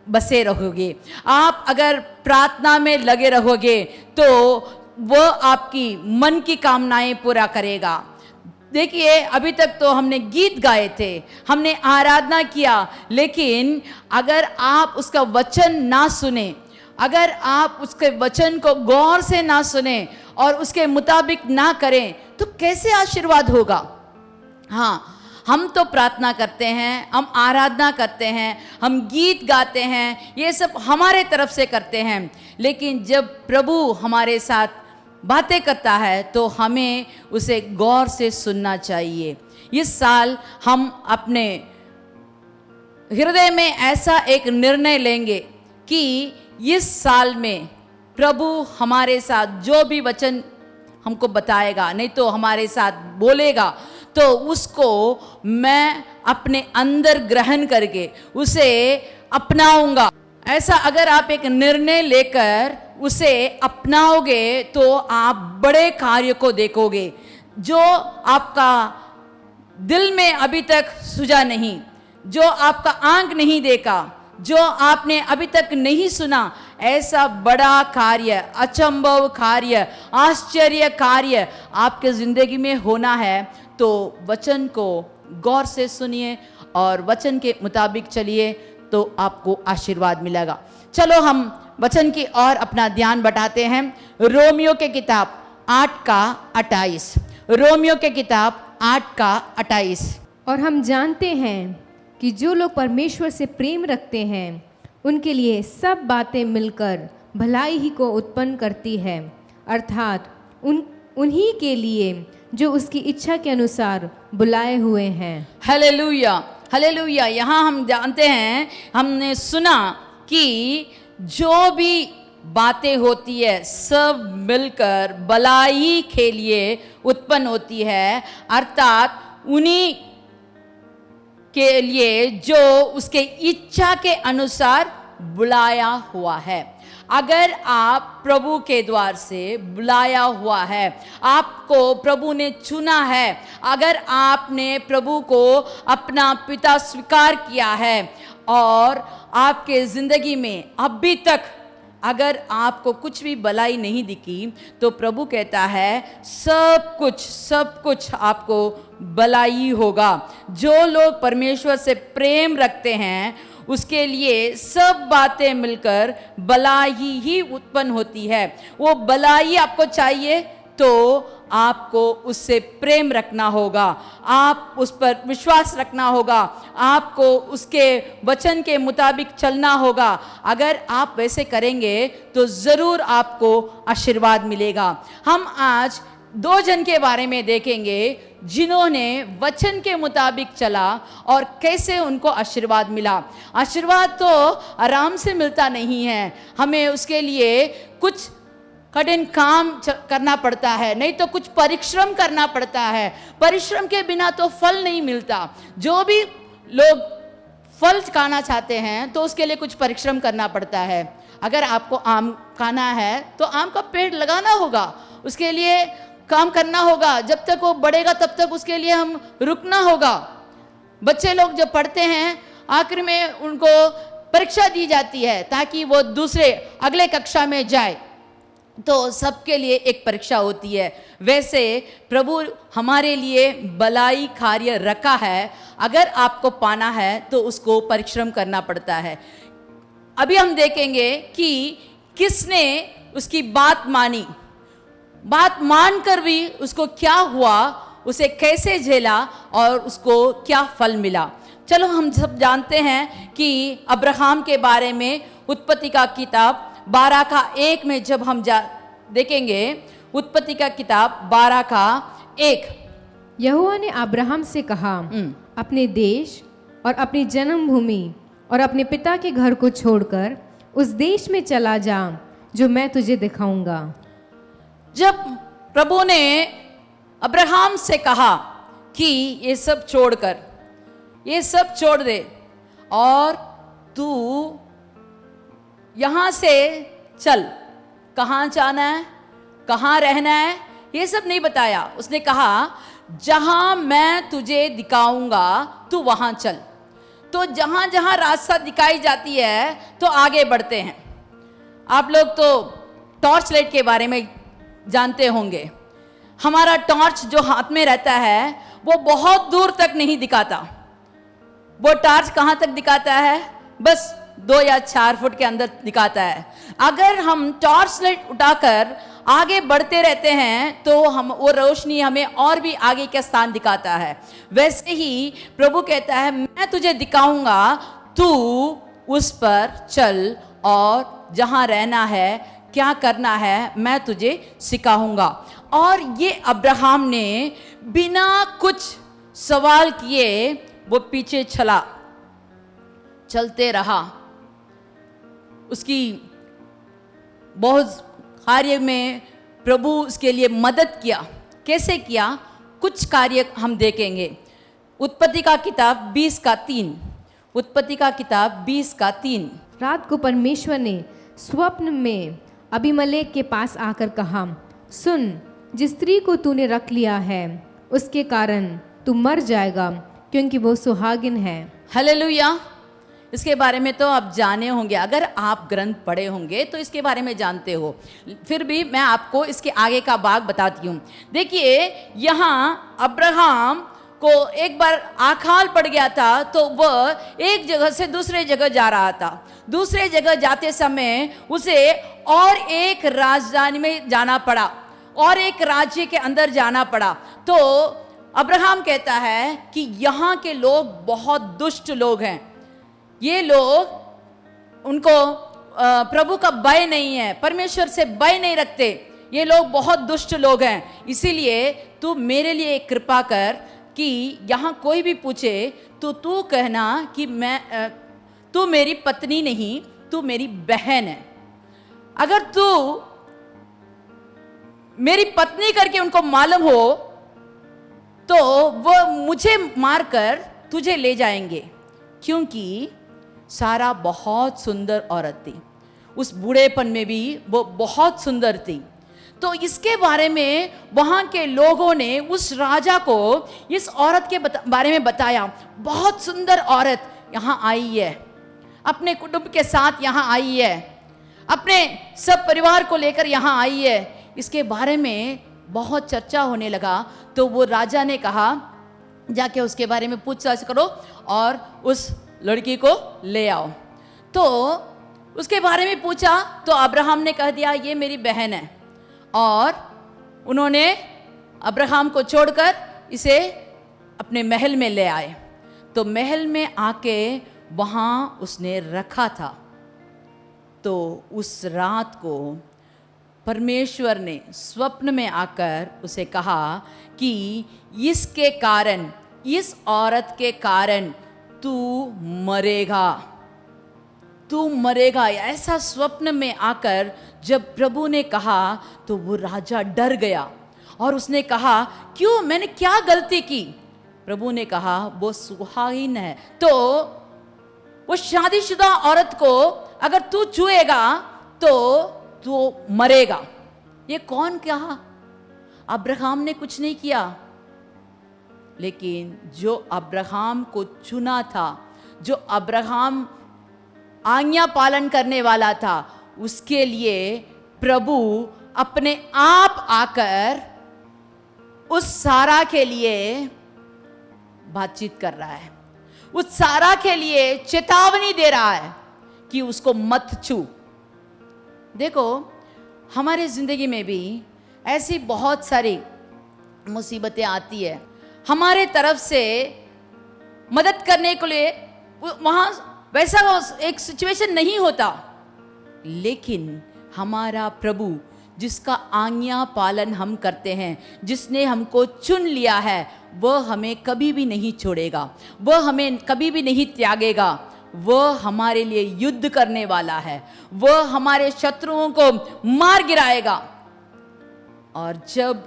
बसे रहोगे। आप अगर प्रार्थना में लगे रहोगे तो वो आपकी मन की कामनाएं पूरा करेगा। देखिए, अभी तक तो हमने गीत गाए थे, हमने आराधना किया, लेकिन अगर आप उसका वचन ना सुने, अगर आप उसके वचन को गौर से ना सुने और उसके मुताबिक ना करें तो कैसे आशीर्वाद होगा। हाँ, हम तो प्रार्थना करते हैं, हम आराधना करते हैं, हम गीत गाते हैं, ये सब हमारे तरफ से करते हैं, लेकिन जब प्रभु हमारे साथ बातें करता है तो हमें उसे गौर से सुनना चाहिए। इस साल हम अपने हृदय में ऐसा एक निर्णय लेंगे कि इस साल में प्रभु हमारे साथ जो भी वचन हमको बताएगा, नहीं तो हमारे साथ बोलेगा, तो उसको मैं अपने अंदर ग्रहण करके उसे अपनाऊंगा। ऐसा अगर आप एक निर्णय लेकर उसे अपनाओगे तो आप बड़े कार्य को देखोगे जो आपका दिल में अभी तक सुझा नहीं, जो आपका आंख नहीं देखा, जो आपने अभी तक नहीं सुना। ऐसा बड़ा कार्य, अचंभव कार्य, आश्चर्य कार्य आपके जिंदगी में होना है। तो वचन को गौर से सुनिए और वचन के मुताबिक चलिए तो आपको आशीर्वाद मिलेगा। चलो हम वचन की ओर अपना ध्यान बढ़ाते हैं। रोमियो के किताब 8:28, रोमियो के किताब 8:28। और हम जानते हैं कि जो लोग परमेश्वर से प्रेम रखते हैं उनके लिए सब बातें मिलकर भलाई ही को उत्पन्न करती है, अर्थात उन्हीं के लिए जो उसकी इच्छा के अनुसार बुलाए हुए हैं। Hallelujah, hallelujah. यहाँ हम जानते हैं, हमने सुना कि जो भी बातें होती है सब मिलकर भलाई के लिए उत्पन्न होती है, अर्थात उन्हीं के लिए जो उसके इच्छा के अनुसार बुलाया हुआ है। अगर आप प्रभु के द्वार से बुलाया हुआ है, आपको प्रभु ने चुना है, अगर आपने प्रभु को अपना पिता स्वीकार किया है और आपके जिंदगी में अभी तक अगर आपको कुछ भी भलाई नहीं दिखी, तो प्रभु कहता है सब कुछ आपको भलाई होगा। जो लोग परमेश्वर से प्रेम रखते हैं उसके लिए सब बातें मिलकर भलाई ही उत्पन्न होती है। वो भलाई आपको चाहिए तो आपको उससे प्रेम रखना होगा, आप उस पर विश्वास रखना होगा, आपको उसके वचन के मुताबिक चलना होगा। अगर आप वैसे करेंगे तो ज़रूर आपको आशीर्वाद मिलेगा। हम आज 2 जन के बारे में देखेंगे जिन्होंने वचन के मुताबिक चला और कैसे उनको आशीर्वाद मिला। आशीर्वाद तो आराम से मिलता नहीं है, हमें उसके लिए कुछ कठिन काम करना पड़ता है, नहीं तो कुछ परिश्रम करना पड़ता है। परिश्रम के बिना तो फल नहीं मिलता। जो भी लोग फल खाना चाहते हैं तो उसके लिए कुछ परिश्रम करना पड़ता है। अगर आपको आम खाना है तो आम का पेड़ लगाना होगा, उसके लिए काम करना होगा, जब तक वो बढ़ेगा तब तक उसके लिए हम रुकना होगा। बच्चे लोग जब पढ़ते हैं आखिर में उनको परीक्षा दी जाती है ताकि वो अगले कक्षा में जाए, तो सबके लिए एक परीक्षा होती है। वैसे प्रभु हमारे लिए भलाई कार्य रखा है, अगर आपको पाना है तो उसको परिश्रम करना पड़ता है। अभी हम देखेंगे कि किसने उसकी बात मानी, बात मानकर भी उसको क्या हुआ, उसे कैसे झेला और उसको क्या फल मिला। चलो हम सब जानते हैं कि अब्राहम के बारे में उत्पत्ति का किताब 12 का 1 में जब हम देखेंगे, उत्पत्ति का किताब 12 का 1। यहोवा ने अब्राहम से कहा, अपने देश और अपनी जन्मभूमि और अपने पिता के घर को छोड़कर उस देश में चला जा जो मैं तुझे दिखाऊंगा। जब प्रभु ने अब्राहम से कहा कि ये सब छोड़ दे और तू यहाँ से चल, कहाँ जाना है, कहाँ रहना है, ये सब नहीं बताया। उसने कहा जहाँ मैं तुझे दिखाऊंगा तू वहाँ चल। तो जहाँ जहाँ रास्ता दिखाई जाती है तो आगे बढ़ते हैं। आप लोग तो टॉर्च लाइट के बारे में जानते होंगे। हमारा टॉर्च जो हाथ में रहता है वो बहुत दूर तक नहीं दिखाता। वो टॉर्च कहाँ तक दिखाता है? बस 2 या 4 फुट के अंदर दिखाता है। अगर हम टॉर्च लाइट उठाकर आगे बढ़ते रहते हैं तो वो रोशनी हमें और भी आगे का स्थान दिखाता है। वैसे ही प्रभु कहता है मैं तुझे दिखाऊंगा, तू उस पर चल और जहाँ रहना है, क्या करना है, मैं तुझे सिखाऊंगा। और ये अब्राहम ने बिना कुछ सवाल किए वो पीछे चलते रहा। उसकी बहुत कार्य में प्रभु उसके लिए मदद किया। कैसे किया? कुछ कार्य हम देखेंगे। उत्पत्ति का किताब 20 का 3। उत्पत्ति का किताब 20 का 3। रात को परमेश्वर ने स्वप्न में अबीमेलेक के पास आकर कहा, सुन, जिस स्त्री को तूने रख लिया है उसके कारण तू मर जाएगा, क्योंकि वो सुहागिन है। हालेलुया। इसके बारे में तो आप जाने होंगे, अगर आप ग्रंथ पढ़े होंगे तो इसके बारे में जानते हो। फिर भी मैं आपको इसके आगे का भाग बताती हूँ। देखिए, यहाँ अब्राहम को एक बार आकाल पड़ गया था तो वह एक जगह से दूसरे जगह जा रहा था। दूसरे जगह जाते समय उसे और एक राजधानी में जाना पड़ा और एक राज्य के अंदर जाना पड़ा। तो अब्राहम कहता है कि यहाँ के लोग बहुत दुष्ट लोग हैं। ये लोग, उनको प्रभु का भय नहीं है, परमेश्वर से भय नहीं रखते। ये लोग बहुत दुष्ट लोग हैं। इसीलिए तू मेरे लिए एक कृपा कर कि यहाँ कोई भी पूछे तो तू कहना कि तू मेरी पत्नी नहीं, तू मेरी बहन है। अगर तू मेरी पत्नी करके उनको मालूम हो तो वो मुझे मारकर तुझे ले जाएंगे, क्योंकि सारा बहुत सुंदर औरत थी, उस बूढ़ेपन में भी वो बहुत सुंदर थी। तो इसके बारे में वहाँ के लोगों ने उस राजा को इस औरत के बारे में बताया। बहुत सुंदर औरत यहाँ आई है, अपने कुटुंब के साथ यहाँ आई है, अपने सब परिवार को लेकर यहाँ आई है। इसके बारे में बहुत चर्चा होने लगा। तो वो राजा ने कहा जाके उसके बारे में पूछताछ करो और उस लड़की को ले आओ। तो उसके बारे में पूछा तो अब्राहम ने कह दिया ये मेरी बहन है, और उन्होंने अब्राहम को छोड़कर इसे अपने महल में ले आए। तो महल में आके वहाँ उसने रखा था। तो उस रात को परमेश्वर ने स्वप्न में आकर उसे कहा कि इसके कारण, इस औरत के कारण तू मरेगा, तू मरेगा। ऐसा स्वप्न में आकर जब प्रभु ने कहा तो वो राजा डर गया और उसने कहा क्यों, मैंने क्या गलती की? प्रभु ने कहा वो सुहागिन है, तो वो शादीशुदा औरत को अगर तू छुएगा तो तू मरेगा। ये कौन कहा? अब्राहम ने कुछ नहीं किया, लेकिन जो अब्राहम को चुना था, जो अब्राहम आज्ञा पालन करने वाला था, उसके लिए प्रभु अपने आप आकर उस सारा के लिए बातचीत कर रहा है, उस सारा के लिए चेतावनी दे रहा है कि उसको मत छू। देखो हमारे जिंदगी में भी ऐसी बहुत सारी मुसीबतें आती है, हमारे तरफ से मदद करने के लिए वहाँ वैसा एक सिचुएशन नहीं होता, लेकिन हमारा प्रभु जिसका आज्ञा पालन हम करते हैं, जिसने हमको चुन लिया है, वह हमें कभी भी नहीं छोड़ेगा, वह हमें कभी भी नहीं त्यागेगा। वह हमारे लिए युद्ध करने वाला है, वह हमारे शत्रुओं को मार गिराएगा। और जब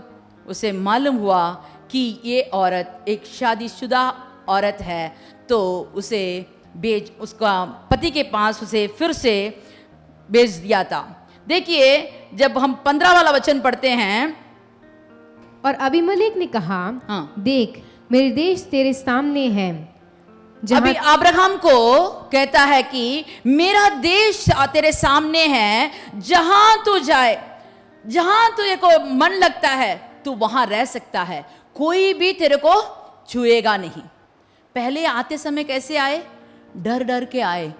उसे मालूम हुआ कि ये औरत एक शादीशुदा औरत है, तो उसे उसका पति के पास उसे फिर से भेज दिया था। देखिए जब हम 15 वाला वचन पढ़ते हैं, और अबीमेलेक ने कहा हाँ। देख मेरे देश तेरे सामने है, अभी अब्राहम को कहता है कि मेरा देश तेरे सामने है, जहां तू जाए, जहां तुझे को मन लगता है तू वहां रह सकता है, कोई भी तेरे को छुएगा नहीं। पहले आते समय कैसे आए? डर डर के आए,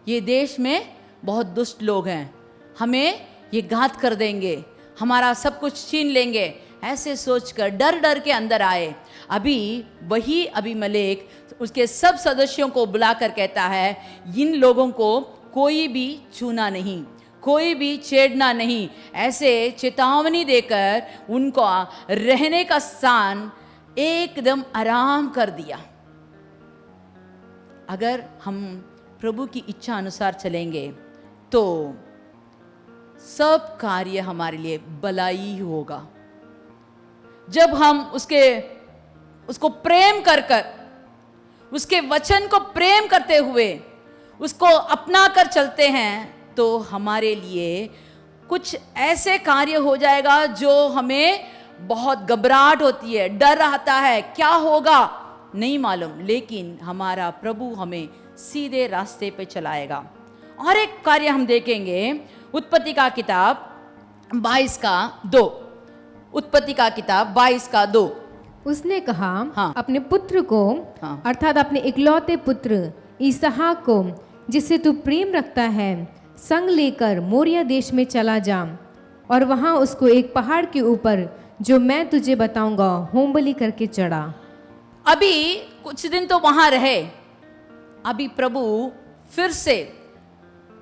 ये देश में बहुत दुष्ट लोग हैं, हमें ये घात कर देंगे, हमारा सब कुछ छीन लेंगे, ऐसे सोचकर डर डर के अंदर आए। अभी वही अबीमेलेक उसके सब सदस्यों को बुलाकर कहता है इन लोगों को कोई भी छूना नहीं, कोई भी छेड़ना नहीं, ऐसे चेतावनी देकर उनको रहने का स्थान एकदम आराम कर दिया। अगर हम प्रभु की इच्छा अनुसार चलेंगे तो सब कार्य हमारे लिए भलाई ही होगा। जब हम उसको प्रेम कर कर, उसके वचन को प्रेम करते हुए उसको अपना कर चलते हैं, तो हमारे लिए कुछ ऐसे कार्य हो जाएगा जो हमें बहुत घबराहट होती है, डर आता है, क्या होगा नहीं मालूम, लेकिन हमारा प्रभु हमें सीधे रास्ते पे चलाएगा। और एक कार्य हम देखेंगे, उत्पत्ति का किताब 22 का 2, उत्पत्ति का किताब 22 का 2। उसने कहा हाँ। अपने पुत्र को, हाँ। अर्थात अपने इकलौते पुत्र इसहाक को, जिससे तू प्रेम रखता है, संग लेकर मोरिया देश में चला जा और वहां उसको एक पहाड़ के ऊपर जो मैं तुझे बताऊंगा होम बलि करके चढ़ा। अभी कुछ दिन तो वहां रहे, अभी प्रभु फिर से,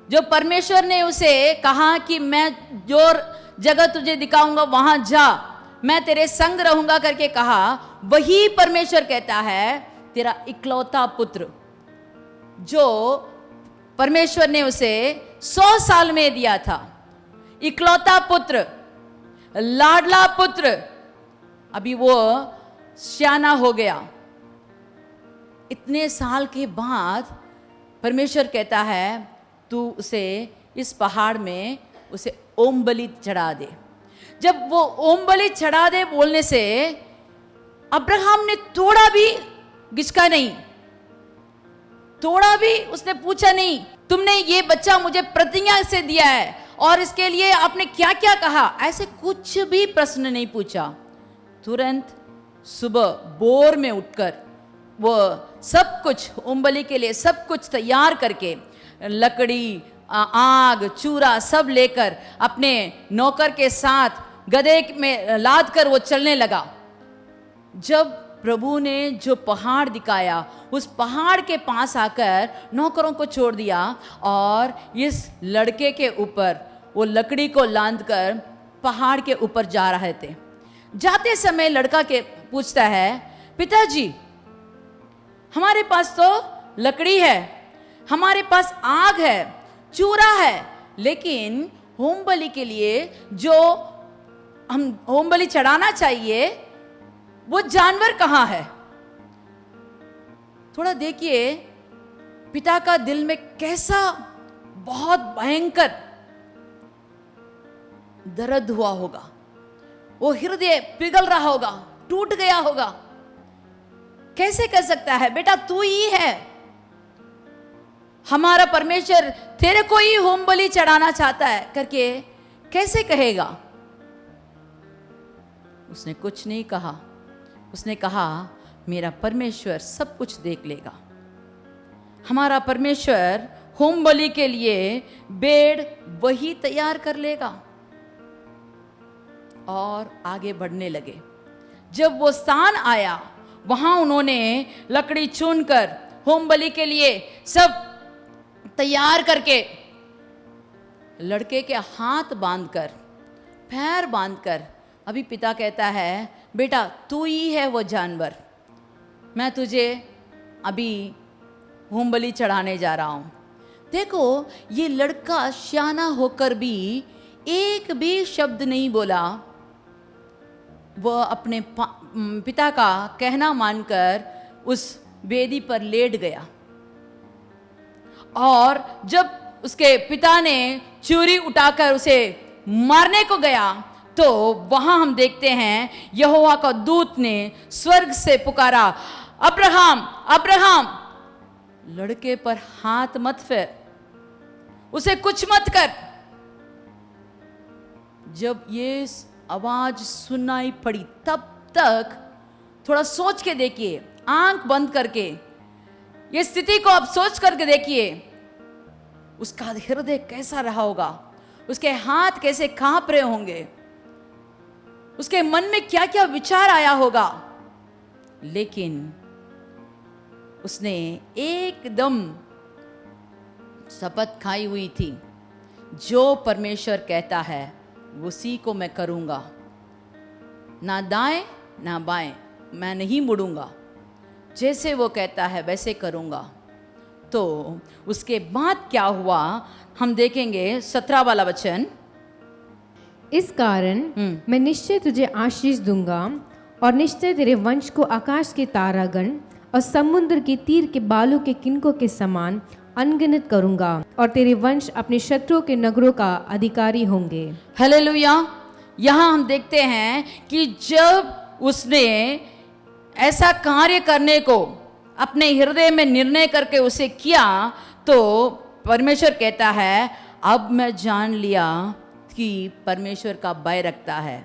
जो परमेश्वर ने उसे कहा कि मैं जो जगह तुझे दिखाऊंगा वहां जा, मैं तेरे संग रहूंगा करके कहा, वही परमेश्वर कहता है तेरा इकलौता पुत्र, जो परमेश्वर ने उसे 100 साल में दिया था, इकलौता पुत्र, लाडला पुत्र, अभी वो सियाना हो गया। इतने साल के बाद परमेश्वर कहता है तू उसे इस पहाड़ में उसे ओम बलि चढ़ा दे। जब वो ओम बलि चढ़ा दे बोलने से अब्राहम ने थोड़ा भी गिचका नहीं, थोड़ा भी उसने पूछा नहीं तुमने ये बच्चा मुझे प्रतिज्ञा से दिया है और इसके लिए आपने क्या क्या कहा, ऐसे कुछ भी प्रश्न नहीं पूछा। तुरंत सुबह बोर में उठकर वो सब कुछ ओम बलि के लिए सब कुछ तैयार करके लकड़ी, आग, चूरा सब लेकर अपने नौकर के साथ गधे में लाद कर वो चलने लगा। जब प्रभु ने जो पहाड़ दिखाया उस पहाड़ के पास आकर नौकरों को छोड़ दिया और इस लड़के के ऊपर वो लकड़ी को लाद कर पहाड़ के ऊपर जा रहे थे। जाते समय लड़का के पूछता है पिताजी हमारे पास तो लकड़ी है, हमारे पास आग है, चूरा है, लेकिन होम बलि के लिए जो हम होम बलि चढ़ाना चाहिए वो जानवर कहाँ है। थोड़ा देखिए पिता का दिल में कैसा बहुत भयंकर दर्द हुआ होगा, वो हृदय पिघल रहा होगा, टूट गया होगा। कैसे कर सकता है, बेटा तू ही है, हमारा परमेश्वर तेरे को ही होम बलि चढ़ाना चाहता है करके कैसे कहेगा। उसने कुछ नहीं कहा, उसने कहा मेरा परमेश्वर सब कुछ देख लेगा, हमारा परमेश्वर होम बलि के लिए भेड़ वही तैयार कर लेगा। और आगे बढ़ने लगे। जब वो स्थान आया वहां उन्होंने लकड़ी चुनकर होम बलि के लिए सब तैयार करके लड़के के हाथ बांधकर पैर बांधकर अभी पिता कहता है बेटा तू ही है वो जानवर, मैं तुझे अभी होम बलि चढ़ाने जा रहा हूं। देखो ये लड़का सियाना होकर भी एक भी शब्द नहीं बोला, वह अपने पिता का कहना मानकर उस वेदी पर लेट गया। और जब उसके पिता ने छुरी उठाकर उसे मारने को गया तो वहां हम देखते हैं यहोवा का दूत ने स्वर्ग से पुकारा अब्राहम अब्राहम। लड़के पर हाथ मत फेर, उसे कुछ मत कर। जब ये आवाज सुनाई पड़ी तब तक थोड़ा सोच के देखिए, आंख बंद करके ये स्थिति को आप सोच करके देखिए, उसका हृदय कैसा रहा होगा, उसके हाथ कैसे कांप रहे होंगे, उसके मन में क्या क्या विचार आया होगा। लेकिन उसने एकदम शपथ खाई हुई थी, जो परमेश्वर कहता है उसी को मैं करूंगा, ना दाएं ना बाएं, मैं नहीं मुड़ूंगा, जैसे वो कहता है वैसे करूंगा। तो उसके बाद क्या हुआ हम देखेंगे 17 वाला वचन। इस कारण मैं निश्चय तुझे आशीष दूंगा और निश्चय तेरे वंश को आकाश के तारागण और समुद्र के तीर के बालू के किनकों के समान अनगिनत करूंगा और तेरे वंश अपने शत्रुओं के नगरों का अधिकारी होंगे। हालेलुया। यहाँ हम देखते हैं कि जब उसने ऐसा कार्य करने को अपने हृदय में निर्णय करके उसे किया तो परमेश्वर कहता है अब मैं जान लिया कि परमेश्वर का भय रखता है,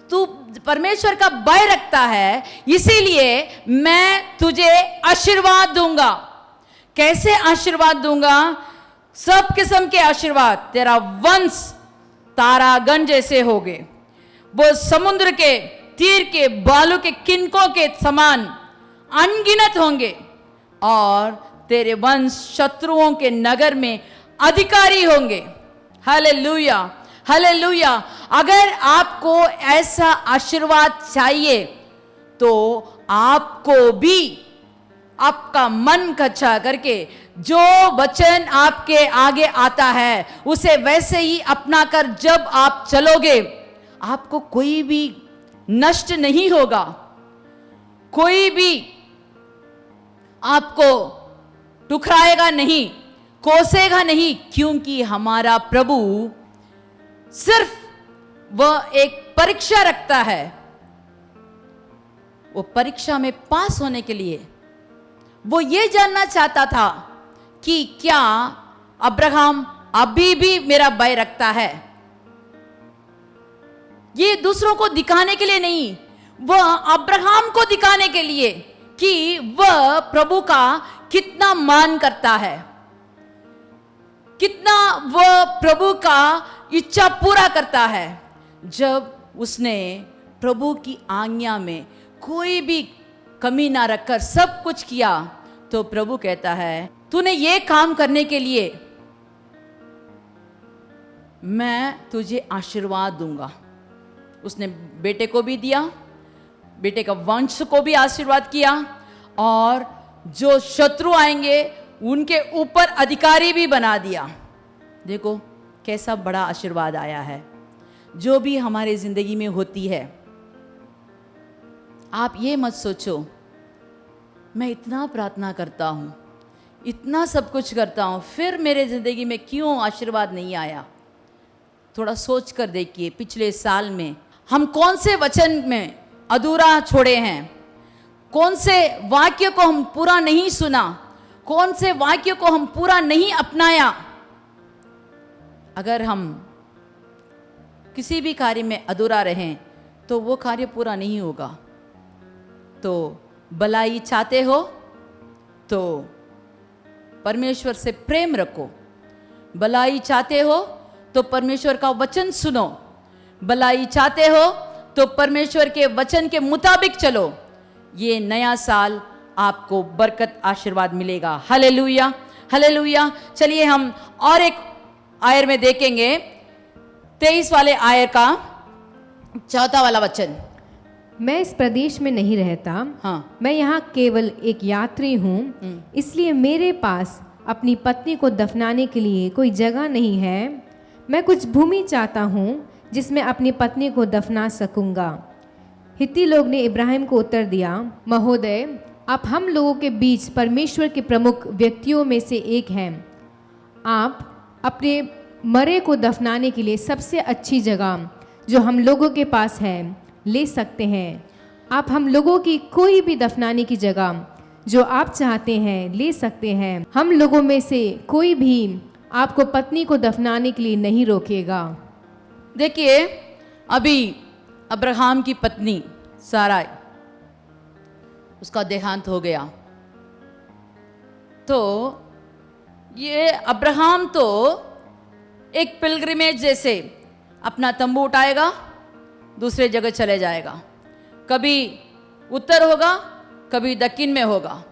तू परमेश्वर का भय रखता है, इसीलिए मैं तुझे आशीर्वाद दूंगा। कैसे आशीर्वाद दूंगा? सब किस्म के आशीर्वाद। तेरा वंश तारागण जैसे होगे, वो समुद्र के तीर के बालू के किनकों के समान अनगिनत होंगे और तेरे वंश शत्रुओं के नगर में अधिकारी होंगे। Hallelujah hallelujah. अगर आपको ऐसा आशीर्वाद चाहिए तो आपको भी आपका मन कच्चा करके जो वचन आपके आगे आता है उसे वैसे ही अपना कर जब आप चलोगे, आपको कोई भी नष्ट नहीं होगा, कोई भी आपको टुकराएगा नहीं, कोसेगा नहीं, क्योंकि हमारा प्रभु सिर्फ वह एक परीक्षा रखता है। वो परीक्षा में पास होने के लिए वो ये जानना चाहता था कि क्या अब्राहम अभी भी मेरा भय रखता है। ये दूसरों को दिखाने के लिए नहीं, वह अब्राहम को दिखाने के लिए कि वह प्रभु का कितना मान करता है, कितना वह प्रभु का इच्छा पूरा करता है। जब उसने प्रभु की आज्ञा में कोई भी कमी ना रखकर सब कुछ किया, तो प्रभु कहता है तूने ये काम करने के लिए मैं तुझे आशीर्वाद दूंगा। उसने बेटे को भी दिया, बेटे का वंश को भी आशीर्वाद किया, और जो शत्रु आएंगे उनके ऊपर अधिकारी भी बना दिया। देखो कैसा बड़ा आशीर्वाद आया है। जो भी हमारे जिंदगी में होती है, आप ये मत सोचो मैं इतना प्रार्थना करता हूं, इतना सब कुछ करता हूं, फिर मेरे जिंदगी में क्यों आशीर्वाद नहीं आया। थोड़ा सोच कर देखिए पिछले साल में हम कौन से वचन में अधूरा छोड़े हैं, कौन से वाक्य को हम पूरा नहीं सुना, कौन से वाक्य को हम पूरा नहीं अपनाया। अगर हम किसी भी कार्य में अधूरा रहें तो वो कार्य पूरा नहीं होगा। तो भलाई चाहते हो तो परमेश्वर से प्रेम रखो, भलाई चाहते हो तो परमेश्वर का वचन सुनो, भलाई चाहते हो तो परमेश्वर के वचन के मुताबिक चलो। ये नया साल आपको बरकत आशीर्वाद मिलेगा। Hallelujah, hallelujah. चलिए हम और एक आयर में देखेंगे, 23 वाले आयर का 4 वाला वचन। मैं इस प्रदेश में नहीं रहता, हाँ, मैं यहाँ केवल एक यात्री हूँ, इसलिए मेरे पास अपनी पत्नी को दफनाने के लिए कोई जगह नहीं है। मैं कुछ भूमि चाहता हूँ जिसमें अपनी पत्नी को दफना सकूँगा। हित्ती लोग ने इब्राहिम को उत्तर दिया, महोदय, आप हम लोगों के बीच परमेश्वर के प्रमुख व्यक्तियों में से एक हैं। आप अपने मरे को दफनाने के लिए सबसे अच्छी जगह जो हम लोगों के पास है ले सकते हैं। आप हम लोगों की कोई भी दफनाने की जगह जो आप चाहते हैं ले सकते हैं। हम लोगों में से कोई भी आपको पत्नी को दफनाने के लिए नहीं रोकेगा। देखिए अभी अब्राहम की पत्नी साराई, उसका देहांत हो गया। तो ये अब्राहम तो एक पिलग्रिमेज जैसे अपना तंबू उठाएगा, दूसरे जगह चले जाएगा। कभी उत्तर होगा, कभी दक्षिण में होगा,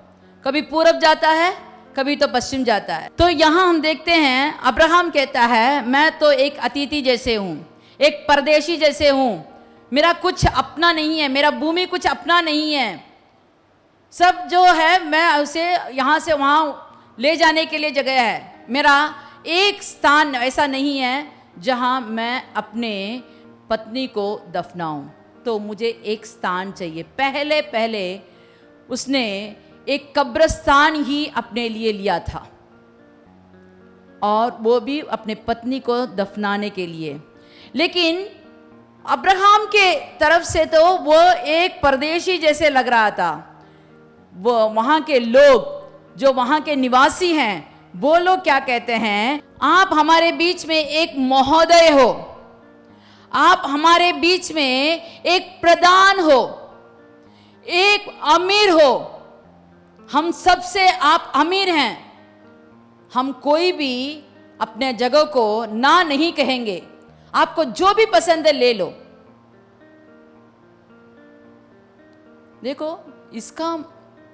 कभी पूरब जाता है, कभी तो पश्चिम जाता है। तो यहाँ हम देखते हैं अब्राहम कहता है मैं तो एक अतिथि जैसे हूँ, एक परदेशी जैसे हूँ, मेरा कुछ अपना नहीं है, मेरा भूमि कुछ अपना नहीं है। सब जो है मैं उसे यहाँ से वहाँ ले जाने के लिए जगह है। मेरा एक स्थान ऐसा नहीं है जहाँ मैं अपने पत्नी को दफनाऊं। तो मुझे एक स्थान चाहिए। पहले पहले उसने एक कब्रिस्तान ही अपने लिए लिया था, और वो भी अपने पत्नी को दफनाने के लिए। लेकिन अब्राहम के तरफ से तो वो एक परदेशी जैसे लग रहा था। वो वहाँ के लोग जो वहाँ के निवासी हैं, वो लोग क्या कहते हैं, आप हमारे बीच में एक महोदय हो, आप हमारे बीच में एक प्रधान हो, एक अमीर हो, हम सबसे आप अमीर हैं, हम कोई भी अपने जगह को ना नहीं कहेंगे, आपको जो भी पसंद है ले लो। देखो इसका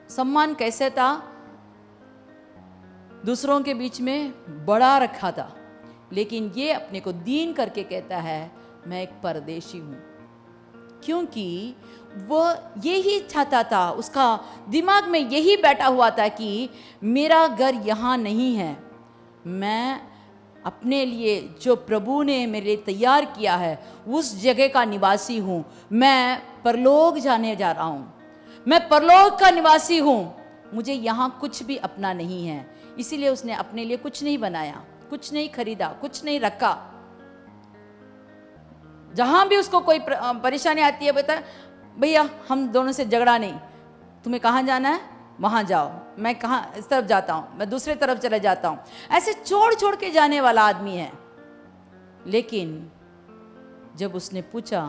सम्मान कैसे था, दूसरों के बीच में बड़ा रखा था, लेकिन ये अपने को दीन करके कहता है मैं एक परदेशी हूं। क्योंकि वह यही चाहता था, उसका दिमाग में यही बैठा हुआ था कि मेरा घर यहाँ नहीं है, मैं अपने लिए जो प्रभु ने मेरे लिए तैयार किया है उस जगह का निवासी हूँ। मैं परलोक जाने जा रहा हूँ, मैं परलोक का निवासी हूँ, मुझे यहाँ कुछ भी अपना नहीं है। इसीलिए उसने अपने लिए कुछ नहीं बनाया, कुछ नहीं खरीदा, कुछ नहीं रखा। जहाँ भी उसको कोई परेशानी आती है, बता भैया हम दोनों से झगड़ा नहीं, तुम्हें कहाँ जाना है वहाँ जाओ, मैं कहाँ इस तरफ जाता हूँ, मैं दूसरे तरफ चले जाता हूँ। ऐसे छोड़ छोड़ के जाने वाला आदमी है। लेकिन जब उसने पूछा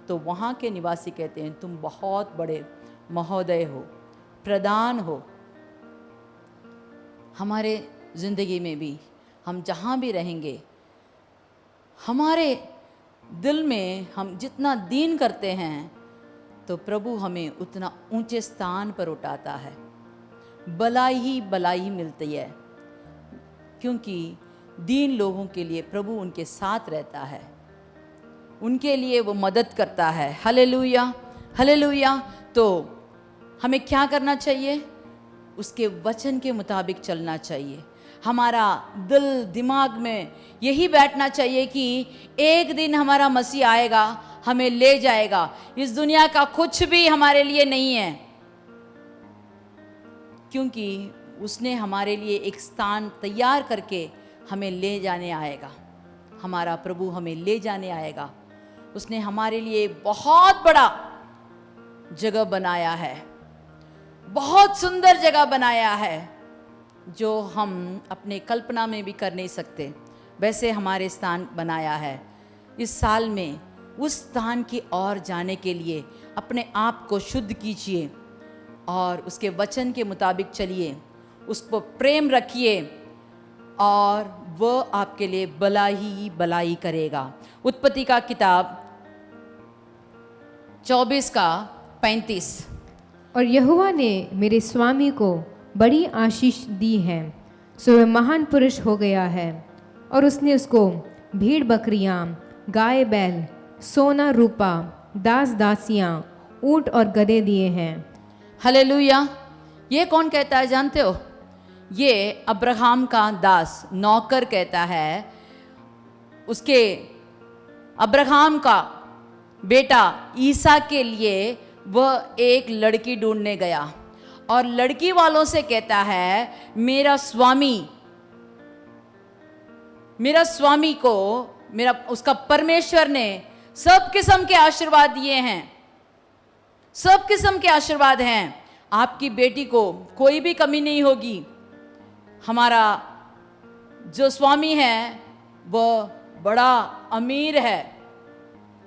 तो वहाँ के निवासी कहते हैं तुम बहुत बड़े महोदय हो, प्रधान हो। हमारे ज़िंदगी में भी हम जहाँ भी रहेंगे, हमारे दिल में हम जितना दीन करते हैं तो प्रभु हमें उतना ऊंचे स्थान पर उठाता है, भलाई ही भलाई मिलती है। क्योंकि दीन लोगों के लिए प्रभु उनके साथ रहता है, उनके लिए वो मदद करता है। Hallelujah, hallelujah. तो हमें क्या करना चाहिए? उसके वचन के मुताबिक चलना चाहिए। हमारा दिल दिमाग में यही बैठना चाहिए कि एक दिन हमारा मसीह आएगा, हमें ले जाएगा। इस दुनिया का कुछ भी हमारे लिए नहीं है, क्योंकि उसने हमारे लिए एक स्थान तैयार करके हमें ले जाने आएगा। हमारा प्रभु हमें ले जाने आएगा। उसने हमारे लिए बहुत बड़ा जगह बनाया है, बहुत सुंदर जगह बनाया है, जो हम अपने कल्पना में भी कर नहीं सकते। वैसे हमारे स्थान बनाया है। इस साल में उस स्थान की ओर जाने के लिए अपने आप को शुद्ध कीजिए और उसके वचन के मुताबिक चलिए, उस पर प्रेम रखिए और वह आपके लिए भलाई ही भलाई करेगा। उत्पत्ति का किताब 24:35। और यहोवा ने मेरे स्वामी को बड़ी आशीष दी है, सो वह महान पुरुष हो गया है। और उसने उसको भेड़ बकरियां, गाय बैल, सोना रूपा, दास दासियां, ऊंट और गधे दिए हैं। हालेलुया। ये कौन कहता है जानते हो? ये अब्राहम का दास नौकर कहता है। उसके अब्राहम का बेटा ईसा के लिए वह एक लड़की ढूंढने गया और लड़की वालों से कहता है मेरा स्वामी को उसका परमेश्वर ने सब किस्म के आशीर्वाद दिए हैं, सब किस्म के आशीर्वाद हैं। आपकी बेटी को कोई भी कमी नहीं होगी। हमारा जो स्वामी है वह बड़ा अमीर है।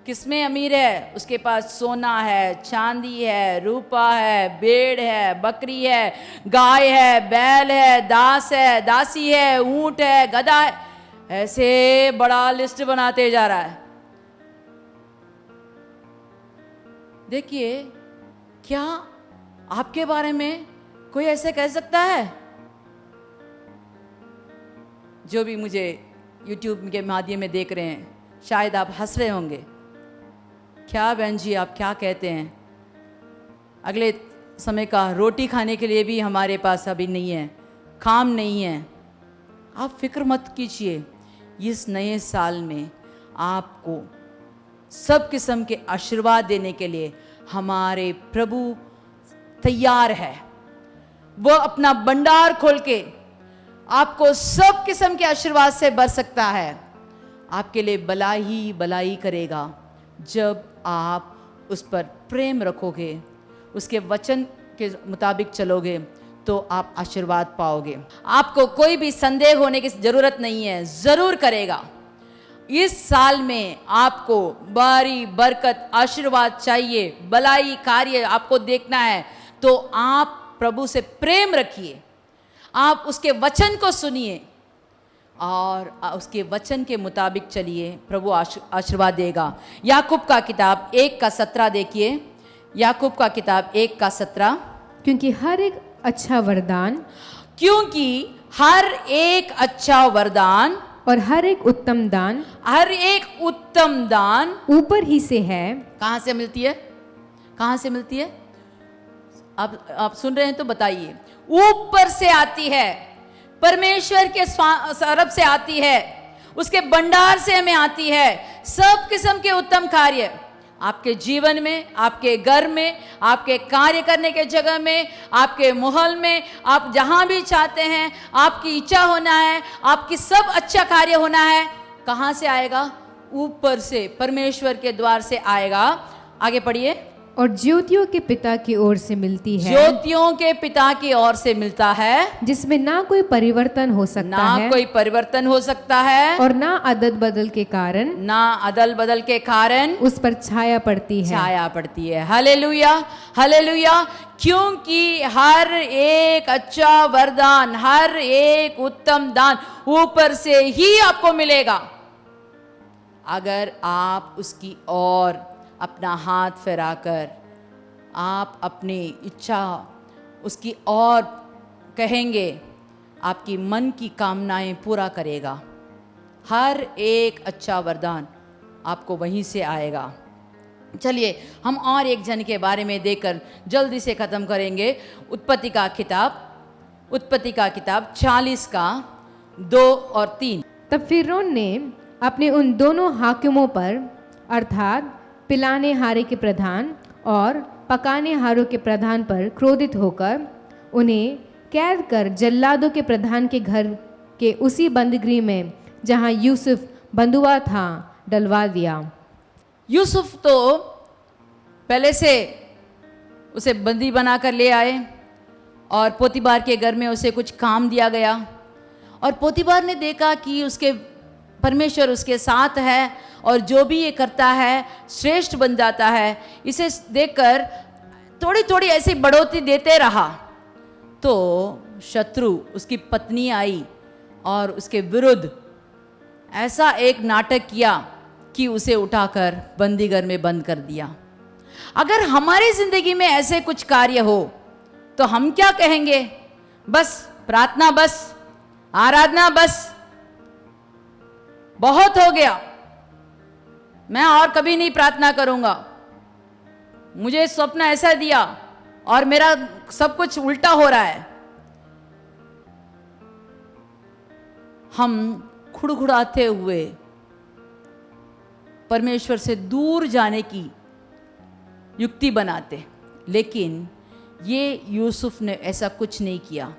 किसमें अमीर है? उसके पास सोना है, चांदी है, रूपा है, भेड़ है, बकरी है, गाय है, बैल है, दास है, दासी है, ऊंट है, गधा है। ऐसे बड़ा लिस्ट बनाते जा रहा है। देखिए, क्या आपके बारे में कोई ऐसे कह सकता है? जो भी मुझे YouTube के माध्यम में देख रहे हैं, शायद आप हंस रहे होंगे। क्या बहन जी आप क्या कहते हैं? अगले समय का रोटी खाने के लिए भी हमारे पास अभी नहीं है, काम नहीं है। आप फिक्र मत कीजिए। इस नए साल में आपको सब किस्म के आशीर्वाद देने के लिए हमारे प्रभु तैयार है। वह अपना भंडार खोल के आपको सब किस्म के आशीर्वाद से भर सकता है। आपके लिए भलाई ही भलाई करेगा जब आप उस पर प्रेम रखोगे, उसके वचन के मुताबिक चलोगे तो आप आशीर्वाद पाओगे। आपको कोई भी संदेह होने की जरूरत नहीं है, जरूर करेगा। इस साल में आपको बारी बरकत आशीर्वाद चाहिए, भलाई कार्य आपको देखना है तो आप प्रभु से प्रेम रखिए, आप उसके वचन को सुनिए और उसके वचन के मुताबिक चलिए। प्रभु आशीर्वाद देगा। याकूब का किताब 1:17 देखिए। याकूब का किताब 1:17। क्योंकि हर एक अच्छा वरदान और हर एक उत्तम दान हर एक उत्तम दान ऊपर ही से है। कहाँ से मिलती है? कहाँ से मिलती है? आप सुन रहे हैं तो बताइए। ऊपर से आती है, परमेश्वर के तरफ से आती है, उसके भंडार से हमें आती है। सब किस्म के उत्तम कार्य आपके जीवन में, आपके घर में, आपके कार्य करने के जगह में, आपके माहौल में, आप जहां भी चाहते हैं, आपकी इच्छा होना है, आपकी सब अच्छा कार्य होना है, कहां से आएगा? ऊपर से, परमेश्वर के द्वार से आएगा। आगे पढ़िए। और ज्योतियों के पिता की ओर से मिलती है, ज्योतियों के पिता की ओर से मिलता है, जिसमें ना कोई परिवर्तन हो सकता ना है, कोई परिवर्तन हो सकता है, और ना अदल बदल के कारण ना अदल बदल के कारण उस पर छाया पड़ती है। छाया पड़ती है। Hallelujah, hallelujah. क्योंकि हर एक अच्छा वरदान, हर एक उत्तम दान ऊपर से ही आपको मिलेगा, अगर आप उसकी ओर अपना हाथ फैराकर आप अपनी इच्छा उसकी ओर कहेंगे, आपकी मन की कामनाएं पूरा करेगा। हर एक अच्छा वरदान आपको वहीं से आएगा। चलिए हम और एक जन के बारे में देखकर जल्दी से ख़त्म करेंगे। उत्पत्ति का किताब 40 का 2 और 3। तब फिरौन ने अपने उन दोनों हाकिमों पर अर्थात पिलाने हारे के प्रधान और पकाने हारों के प्रधान पर क्रोधित होकर उन्हें कैद कर जल्लादों के प्रधान के घर के उसी बंदगृह में जहां यूसुफ बंधुआ था डलवा दिया। यूसुफ तो पहले से उसे बंदी बनाकर ले आए और पोतीबार के घर में उसे कुछ काम दिया गया, और पोतीबार ने देखा कि उसके परमेश्वर उसके साथ है और जो भी ये करता है श्रेष्ठ बन जाता है। इसे देखकर थोड़ी थोड़ी ऐसी बढ़ोतरी देते रहा, तो शत्रु उसकी पत्नी आई और उसके विरुद्ध ऐसा एक नाटक किया कि उसे उठाकर बंदीघर में बंद कर दिया। अगर हमारी जिंदगी में ऐसे कुछ कार्य हो तो हम क्या कहेंगे? बस प्रार्थना, बस आराधना, बस बहुत हो गया, मैं और कभी नहीं प्रार्थना करूंगा, मुझे स्वप्न ऐसा दिया और मेरा सब कुछ उल्टा हो रहा है। हम खुड़खुड़ाते हुए परमेश्वर से दूर जाने की युक्ति बनाते, लेकिन ये यूसुफ ने ऐसा कुछ नहीं किया।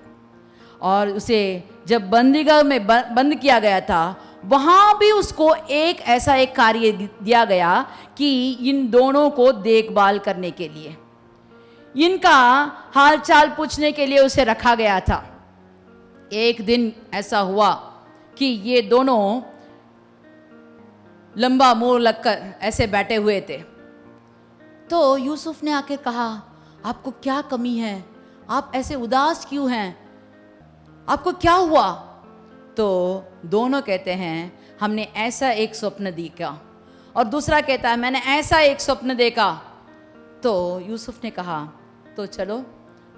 और उसे जब बंदीगृह में बंद किया गया था, वहाँ भी उसको एक ऐसा एक कार्य दिया गया कि इन दोनों को देखभाल करने के लिए, इनका हाल चाल पूछने के लिए उसे रखा गया था। एक दिन ऐसा हुआ कि ये दोनों लंबा मुंह लगकर ऐसे बैठे हुए थे, तो यूसुफ ने आके कहा, आपको क्या कमी है? आप ऐसे उदास क्यों हैं? आपको क्या हुआ? तो दोनों कहते हैं, हमने ऐसा एक स्वप्न देखा, और दूसरा कहता है, मैंने ऐसा एक स्वप्न देखा। तो यूसुफ ने कहा, तो चलो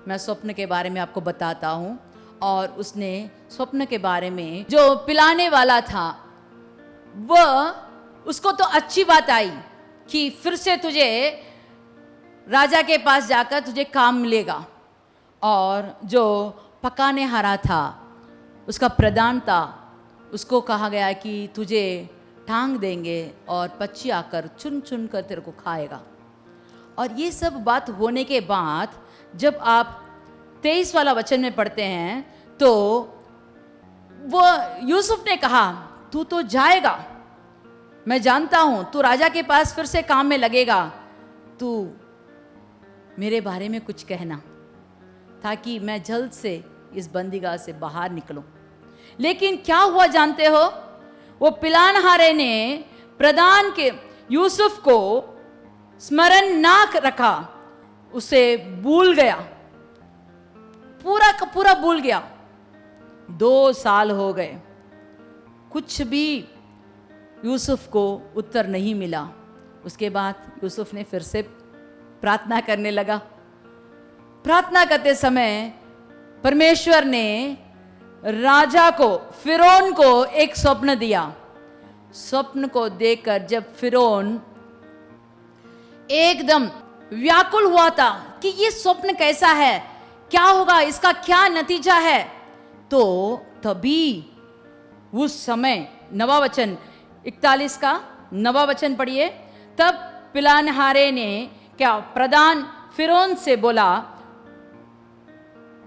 मैं स्वप्न के बारे में आपको बताता हूँ। और उसने स्वप्न के बारे में, जो पिलाने वाला था वह, उसको तो अच्छी बात आई कि फिर से तुझे राजा के पास जाकर तुझे काम मिलेगा, और जो पकाने हारा था उसका प्रधान था, उसको कहा गया कि तुझे टांग देंगे और पक्षी आकर चुन चुन कर तेरे को खाएगा। और ये सब बात होने के बाद जब आप 23 वाला वचन में पढ़ते हैं, तो वो यूसुफ ने कहा, तू तो जाएगा, मैं जानता हूँ तू राजा के पास फिर से काम में लगेगा, तू मेरे बारे में कुछ कहना ताकि मैं जल्द से इस बंदीगृह से बाहर निकलूं। लेकिन क्या हुआ जानते हो? वो पिलानहारे ने प्रधान के यूसुफ को स्मरण ना रखा, उसे भूल गया, पूरा का पूरा भूल गया। 2 साल हो गए, कुछ भी यूसुफ को उत्तर नहीं मिला। उसके बाद यूसुफ ने फिर से प्रार्थना करने लगा। प्रार्थना करते समय परमेश्वर ने राजा को, फिरौन को एक स्वप्न दिया। स्वप्न को देखकर जब फिरौन एकदम व्याकुल हुआ था कि ये स्वप्न कैसा है, क्या होगा, इसका क्या नतीजा है, तो तभी उस समय नवा वचन 41 का नवा वचन पढ़िए। तब पिलानहारे ने क्या प्रधान फिरौन से बोला,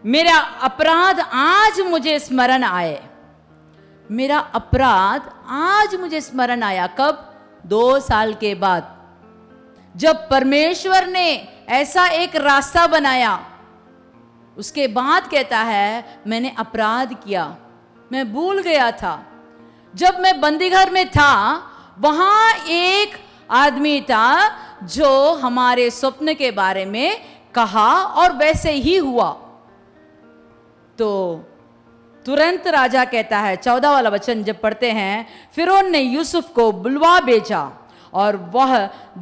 मेरा अपराध आज मुझे स्मरण आए। मेरा अपराध आज मुझे स्मरण आया। कब? 2 साल के बाद, जब परमेश्वर ने ऐसा एक रास्ता बनाया। उसके बाद कहता है मैंने अपराध किया, मैं भूल गया था। जब मैं बंदीघर में था वहां एक आदमी था जो हमारे स्वप्न के बारे में कहा और वैसे ही हुआ। तो तुरंत राजा कहता है, 14 वाला वचन जब पढ़ते हैं, फिरौन ने यूसुफ को बुलवा भेजा और वह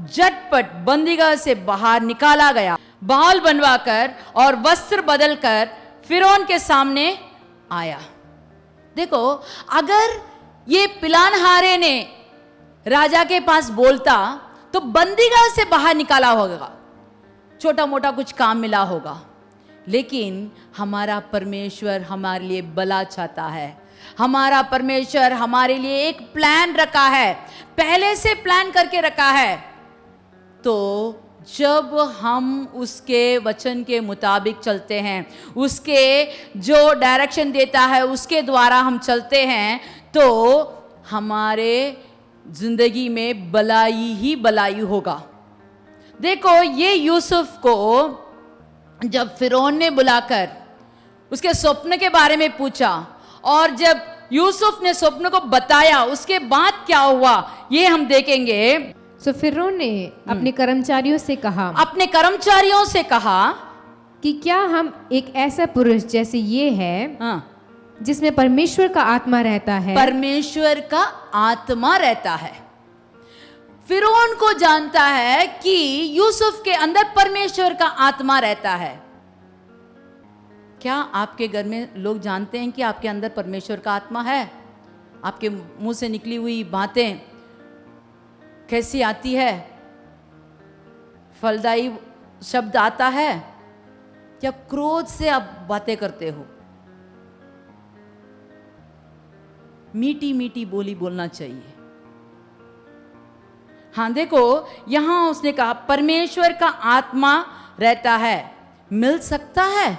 झटपट बंदीगृह से बाहर निकाला गया। बाल बनवाकर और वस्त्र बदलकर फिरौन के सामने आया। देखो, अगर ये पिलानहारे ने राजा के पास बोलता तो बंदीगृह से बाहर निकाला होगा, छोटा मोटा कुछ काम मिला होगा। लेकिन हमारा परमेश्वर हमारे लिए भला चाहता है। हमारा परमेश्वर हमारे लिए एक प्लान रखा है, पहले से प्लान करके रखा है। तो जब हम उसके वचन के मुताबिक चलते हैं, उसके जो डायरेक्शन देता है उसके द्वारा हम चलते हैं, तो हमारे जिंदगी में भलाई ही भलाई होगा। देखो, ये यूसुफ को जब फिरौन ने बुलाकर उसके स्वप्न के बारे में पूछा और जब यूसुफ ने स्वप्न को बताया, उसके बाद क्या हुआ ये हम देखेंगे। सो फिरौन ने अपने कर्मचारियों से कहा, अपने कर्मचारियों से कहा कि क्या हम एक ऐसा पुरुष जैसे ये है हाँ, जिसमें परमेश्वर का आत्मा रहता है, परमेश्वर का आत्मा रहता है। फिरौन को जानता है कि यूसुफ के अंदर परमेश्वर का आत्मा रहता है। क्या आपके घर में लोग जानते हैं कि आपके अंदर परमेश्वर का आत्मा है? आपके मुंह से निकली हुई बातें कैसी आती है? फलदायी शब्द आता है या क्रोध से आप बातें करते हो? मीठी मीठी बोली बोलना चाहिए। हाँ, देखो, यहां उसने कहा परमेश्वर का आत्मा रहता है, मिल सकता है?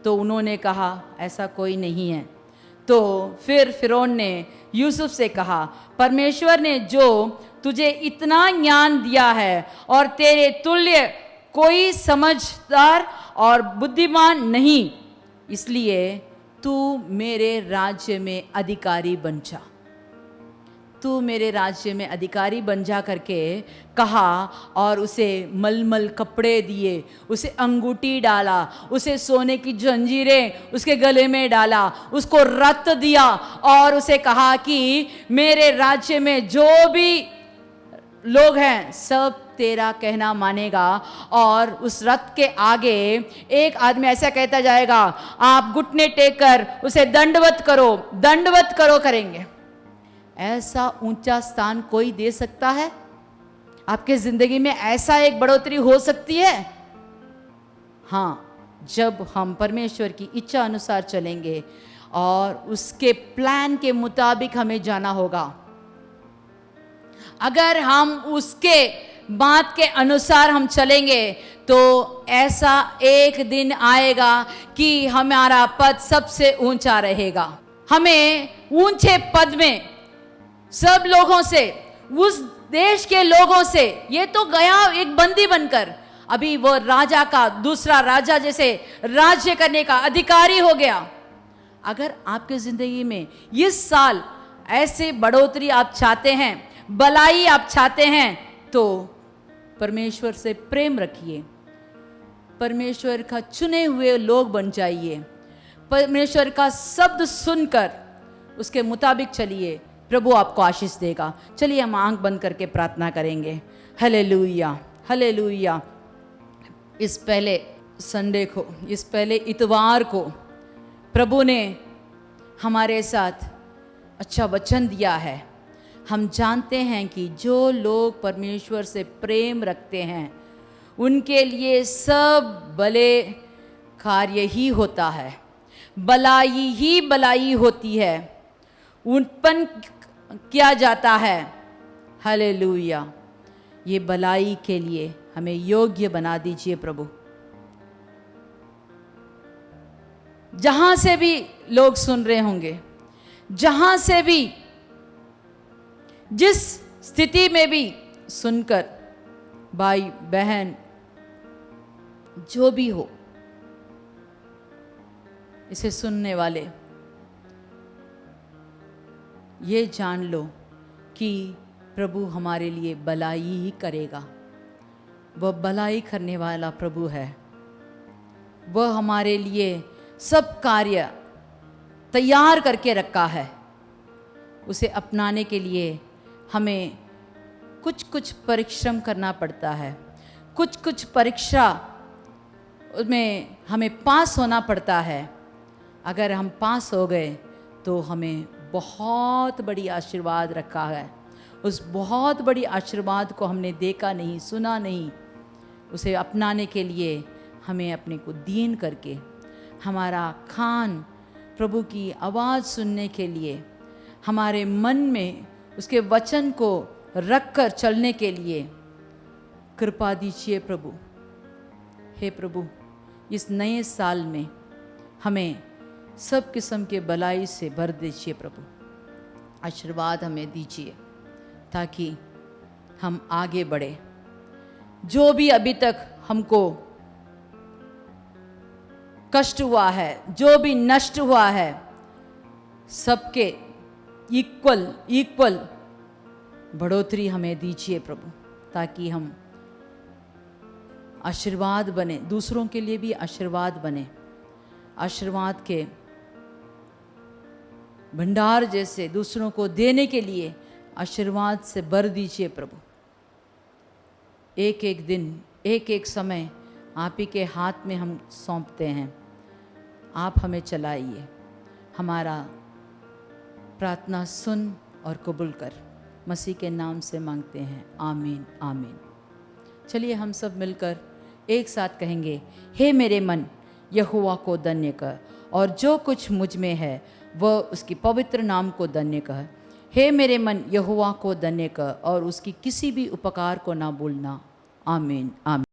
तो उन्होंने कहा ऐसा कोई नहीं है। तो फिर फिरौन ने यूसुफ से कहा, परमेश्वर ने जो तुझे इतना ज्ञान दिया है और तेरे तुल्य कोई समझदार और बुद्धिमान नहीं, इसलिए तू मेरे राज्य में अधिकारी बन जा। तू मेरे राज्य में अधिकारी बन जा करके कहा और उसे मलमल कपड़े दिए, उसे अंगूठी डाला, उसे सोने की जंजीरें उसके गले में डाला, उसको रत्न दिया और उसे कहा कि मेरे राज्य में जो भी लोग हैं सब तेरा कहना मानेगा। और उस रथ के आगे एक आदमी ऐसा कहता जाएगा, आप घुटने टेक कर उसे दंडवत करो करेंगे। ऐसा ऊंचा स्थान कोई दे सकता है? आपके जिंदगी में ऐसा एक बढ़ोतरी हो सकती है? हाँ, जब हम परमेश्वर की इच्छा अनुसार चलेंगे और उसके प्लान के मुताबिक हमें जाना होगा। अगर हम उसके बात के अनुसार हम चलेंगे तो ऐसा एक दिन आएगा कि हमारा पद सबसे ऊंचा रहेगा। हमें ऊंचे पद में सब लोगों से, उस देश के लोगों से, ये तो गया एक बंदी बनकर, अभी वो राजा का दूसरा राजा जैसे राज्य करने का अधिकारी हो गया। अगर आपके जिंदगी में इस साल ऐसे बढ़ोतरी आप चाहते हैं, भलाई आप चाहते हैं, तो परमेश्वर से प्रेम रखिए, परमेश्वर का चुने हुए लोग बन जाइए, परमेश्वर का शब्द सुनकर उसके मुताबिक चलिए। प्रभु आपको आशीष देगा। चलिए हम आंख बंद करके प्रार्थना करेंगे। Hallelujah, hallelujah. इस पहले संडे को, इस पहले इतवार को प्रभु ने हमारे साथ अच्छा वचन दिया है। हम जानते हैं कि जो लोग परमेश्वर से प्रेम रखते हैं उनके लिए सब भले कार्य ही होता है, भलाई ही भलाई होती है, उत्पन्न किया जाता है। हालेलुया। ये भलाई के लिए हमें योग्य बना दीजिए प्रभु। जहां से भी लोग सुन रहे होंगे, जहां से भी, जिस स्थिति में भी सुनकर, भाई बहन जो भी हो, इसे सुनने वाले ये जान लो कि प्रभु हमारे लिए भलाई ही करेगा। वह भलाई करने वाला प्रभु है। वह हमारे लिए सब कार्य तैयार करके रखा है। उसे अपनाने के लिए हमें कुछ कुछ परिश्रम करना पड़ता है, कुछ कुछ परीक्षा में हमें पास होना पड़ता है। अगर हम पास हो गए तो हमें बहुत बड़ी आशीर्वाद रखा है। उस बहुत बड़ी आशीर्वाद को हमने देखा नहीं, सुना नहीं। उसे अपनाने के लिए हमें अपने को दीन करके, हमारा कान प्रभु की आवाज़ सुनने के लिए, हमारे मन में उसके वचन को रखकर चलने के लिए कृपा दीजिए प्रभु। हे प्रभु, इस नए साल में हमें सब किस्म के भलाई से भर दीजिए प्रभु। आशीर्वाद हमें दीजिए ताकि हम आगे बढ़े। जो भी अभी तक हमको कष्ट हुआ है, जो भी नष्ट हुआ है, सबके इक्वल बढ़ोतरी हमें दीजिए प्रभु, ताकि हम आशीर्वाद बने, दूसरों के लिए भी आशीर्वाद बने। आशीर्वाद के भंडार जैसे दूसरों को देने के लिए आशीर्वाद से भर दीजिए प्रभु। एक एक दिन, एक एक समय आप ही के हाथ में हम सौंपते हैं। आप हमें चलाइए। हमारा प्रार्थना सुन और कबूल कर, मसीह के नाम से मांगते हैं, आमीन आमीन। चलिए हम सब मिलकर एक साथ कहेंगे, हे मेरे मन यहोवा को धन्य कर, और जो कुछ मुझ में है वह उसकी पवित्र नाम को धन्य कर। हे मेरे मन यहोवा को धन्य कर और उसकी किसी भी उपकार को ना भूलना। आमीन आमीन।